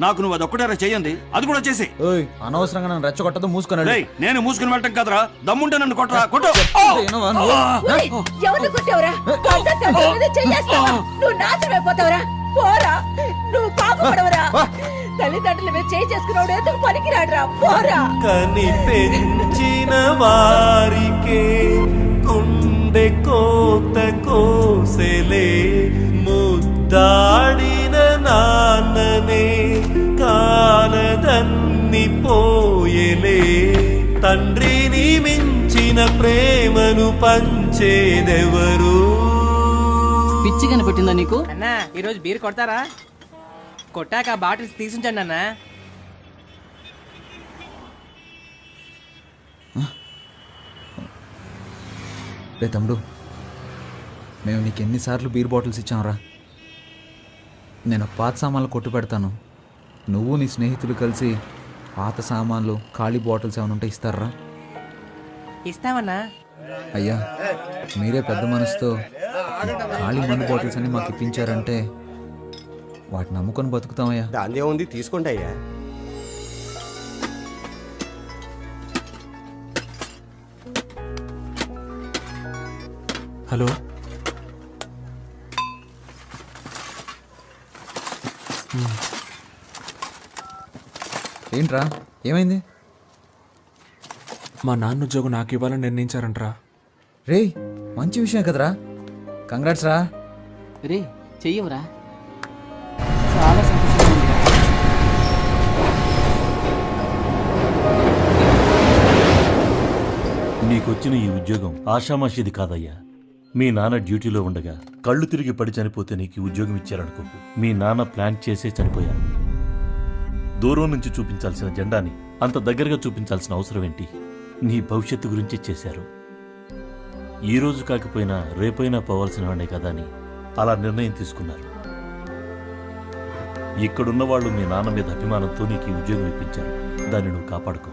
నాకు నువ్వు అది ఒక్కటేరా చేయండి, అది కూడా చేసి. అనవసరంగా నన్ను రెచ్చగొట్టదు. మూసుకున్నాడు. నేను మూసుకుని వెళ్ళటం కదరా, దమ్ముంటే నన్ను కొట్టరా. కొట్టు. ఎవరు కొట్టావురా? నువ్వు నాశనం అయిపోతావురా. పోరా, నువ్వు పాపపడవరా. తల్లిదండ్రుల మీద చేయి చేసుకున్నాడు ఎందుకు పనికిరాడురా. పోరా. కని పెంచిన వారికే గుండె కోత కోసెలే, ముద్దాడిన నాన్ననే కాలదన్ని పోయెలే, తండ్రిని మించిన ప్రేమను పంచేదెవరు? పిచ్చి కనిపెట్టిందా నీకు? అన్నా, ఈరోజు బీర్ కొడతారా? కొట్టాక బాటిల్స్ తీసుంచండి అన్నా. రే తమ్ముడు, మేము నీకు ఎన్నిసార్లు బీర్ బాటిల్స్ ఇచ్చాంరా. నేను పాత సామాన్లు కొట్టు పెడతాను. నువ్వు నీ స్నేహితులు కలిసి పాత సామాన్లు ఖాళీ బాటిల్స్ ఏమైనా ఉంటే ఇస్తారా? ఇస్తామన్నా. అయ్యా, మీరే పెద్ద మనసుతో ఖాళీ మందు బాటిల్స్ అన్ని మాకు ఇప్పించారంటే వాటిని నమ్ముకొని బతుకుతామయ్యా. దాని ఏముంది, తీసుకోండి అయ్యా. హలో, ఏంట్రా, ఏమైంది? మా నాన్న ఉద్యోగం నాకు ఇవ్వాలని నిర్ణయించారంట్రా. రే, మంచి విషయం కదరా. కంగ్రాట్స్ రా. రే, చెయ్యవరా. చాలా సంతోషంగా ఉంది. నీకొచ్చిన ఈ ఉద్యోగం ఆషామాషిది కాదయ్యా. మీ నాన్న డ్యూటీలో ఉండగా కళ్ళు తిరిగి పడి చనిపోతే నీకు ఈ ఉద్యోగం ఇచ్చారనుకోకు. మీ నాన్న ప్లాన్ చేసే చనిపోయారు. దూరం నుంచి చూపించాల్సిన జెండాని అంత దగ్గరగా చూపించాల్సిన అవసరం ఏంటి? నీ భవిష్యత్తు గురించి చేశారు. ఈ రోజు కాకపోయినా రేపైనా పోవాల్సిన వాడే కదా అని అలా నిర్ణయం తీసుకున్నారు. ఇక్కడున్న వాళ్ళు మీ నాన్న మీద అభిమానంతో నీకు ఈ ఉద్యోగం ఇప్పించారు. దాన్ని నువ్వు కాపాడుకో.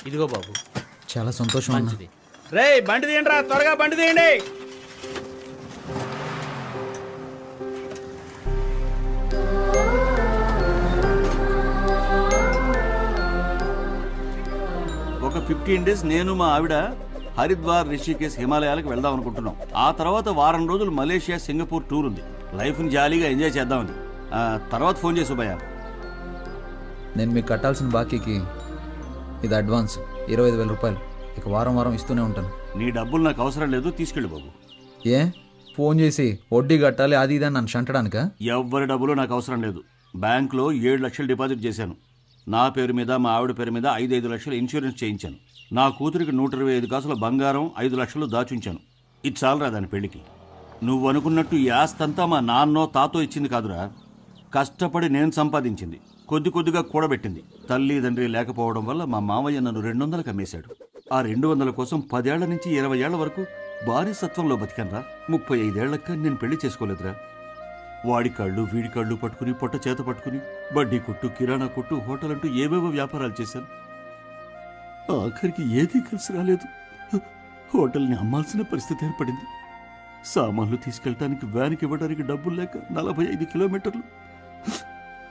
ఇదిగో బాబు. చాలా సంతోషం అన్న. మంచిది. రే బండి తీయండి రా, త్వరగా బండి తీయండి. ఒక 15 days నేను మా ఆవిడ హరిద్వార్, రిషికేశ్, హిమాలయాలకు వెళ్దాం అనుకుంటున్నాం. ఆ తర్వాత వారం రోజులు మలేషియా, సింగపూర్ టూర్ ఉంది. లైఫ్ని జాలీగా ఎంజాయ్ చేద్దామని. తర్వాత ఫోన్ చేసి భయ్యా. నేను మీకు కట్టాల్సిన బాకీకి ఇది అడ్వాన్స్ 25,000 రూపాయలు. ఇక వారం వారం ఇస్తూనే ఉంటాను. నీ డబ్బులు నాకు అవసరం లేదు, తీసుకెళ్ళు బాబు. ఏ ఫోన్ చేసి వడ్డీ కట్టాలి అది ఇది అని నన్ను షంటడానికా? ఎవ్వరి డబ్బులు నాకు అవసరం లేదు. బ్యాంక్లో 7 లక్షలు డిపాజిట్ చేశాను. నా పేరు మీద, మా ఆవిడ పేరు మీద 5 లక్షలు ఇన్సూరెన్స్ చేయించాను. నా కూతురికి 125 కాసుల బంగారం, 5 లక్షలు దాచుంచాను. ఇది చాలరా దాని పెళ్లికి. నువ్వు అనుకున్నట్టు ఈ ఆస్తంతా మా నాన్నో తాతో ఇచ్చింది కాదురా. కష్టపడి నేను సంపాదించింది. కొద్ది కొద్దిగా కూడబెట్టింది. తల్లి తండ్రి లేకపోవడం వల్ల మా మామయ్య నన్ను 200 అమ్మేశాడు. ఆ 200 కోసం 10 ఏళ్ల నుంచి 20 ఏళ్ల వరకు బానిసత్వంలో బతికానరా. 35 ఏళ్లక నేను పెళ్లి చేసుకోలేదురా. వాడి కాళ్ళు వీడి కాళ్ళు పట్టుకుని, పొట్ట చేత పట్టుకుని బడ్డీ కొట్టు, కిరాణా కొట్టు, హోటల్ అంటూ ఏవేవో వ్యాపారాలు చేశాను. ఆఖరికి ఏదీ కలిసి రాలేదు. హోటల్ని అమ్మాల్సిన పరిస్థితి ఏర్పడింది. సామాన్లు తీసుకెళ్ళటానికి వ్యాన్కి ఇవ్వడానికి డబ్బులు లేక 45 కిలోమీటర్లు,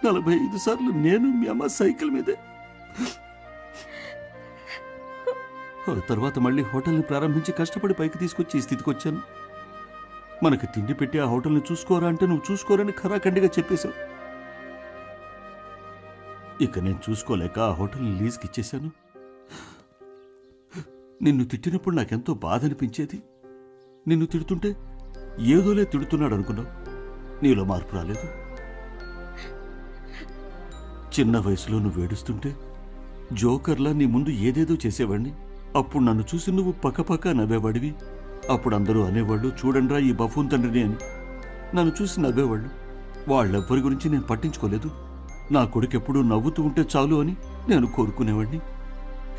45 సార్లు నేను మీ అమ్మ సైకిల్ మీదే. ఆ తర్వాత మళ్ళీ హోటల్ని ప్రారంభించి కష్టపడి పైకి తీసుకొచ్చి ఈ స్థితికి వచ్చాను. మనకు తిండి పెట్టి ఆ హోటల్ని చూసుకోరా అంటే నువ్వు చూసుకోరని ఖరాఖండిగా చెప్పేశావు. ఇక నేను చూసుకోలేక ఆ హోటల్ని లీజ్కి ఇచ్చేశాను. నిన్ను తిట్టినప్పుడు నాకెంతో బాధ అనిపించేది. నిన్ను తిడుతుంటే ఏదోలే తిడుతున్నాడు అనుకున్నావు. నీలో మార్పు రాలేదు. చిన్న వయసులో నువ్వు ఏడుస్తుంటే జోకర్లా నీ ముందు ఏదేదో చేసేవాడిని. అప్పుడు నన్ను చూసి నువ్వు పక్కపక్క నవ్వేవాడివి. అప్పుడు అందరూ అనేవాళ్ళు, చూడండ్రా ఈ బఫూన్ తండ్రిని అని. నన్ను చూసి నవ్వేవాళ్ళు. వాళ్ళెవ్వరి గురించి నేను పట్టించుకోలేదు. నా కొడుకు ఎప్పుడూ నవ్వుతూ ఉంటే చాలు అని నేను కోరుకునేవాడిని.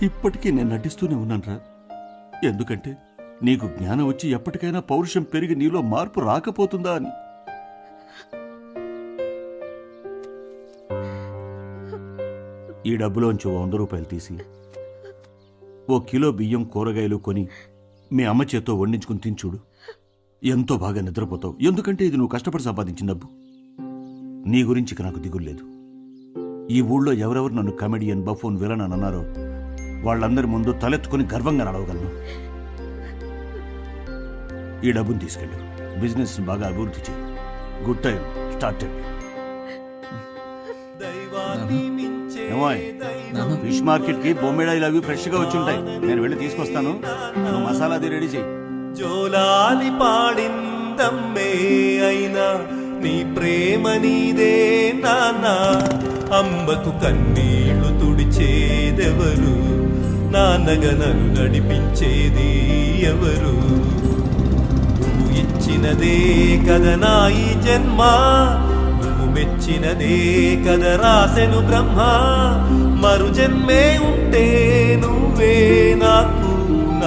ఇప్పటికీ నేను నటిస్తూనే ఉన్నానురా. ఎందుకంటే నీకు జ్ఞానం వచ్చి ఎప్పటికైనా పౌరుషం పెరిగి నీలో మార్పు రాకపోతుందా అని. ఈ డబ్బులోంచి 100 రూపాయలు తీసి 1 కిలో బియ్యం, కూరగాయలు కొని మీ అమ్మ చేత్తో వండించుకుని తినచూడు. ఎంతో బాగా నిద్రపోతావు. ఎందుకంటే ఇది నువ్వు కష్టపడి సంపాదించిన డబ్బు. నీ గురించి ఇక నాకు దిగులు లేదు. ఈ ఊళ్ళో ఎవరెవరు నన్ను కమెడియన్, బఫూన్, విలన్ అని అన్నారో వాళ్ళందరి ముందు తలెత్తుకుని గర్వంగా నడవగలను. ఈ డబ్బును తీసుకెళ్ళు. బిజినెస్ బాగా అభివృద్ధి చేయి. Good time started. Fish market కి బొమ్మిడాయిలు అవి ఫ్రెష్ గా వచ్చి ఉంటాయి. నేను వెళ్ళి తీసుకొస్తాను. నువ్వు మసాలా అది రెడీ చేయి. జోలాలి పాడిందమ్మే అయినా నీ ప్రేమ నీదే నాన్నా. అమ్మకు కన్నీళ్లు తుడిచేదెవరు? నాన్నగా నన్ను నడిపించేది ఎవరు? నువ్వు ఇచ్చినదే కదా నా ఈ జన్మ. నువ్వు మెచ్చినదే కదా రాసెను బ్రహ్మ. మరు జన్మే ఉంటే నువ్వే నాకు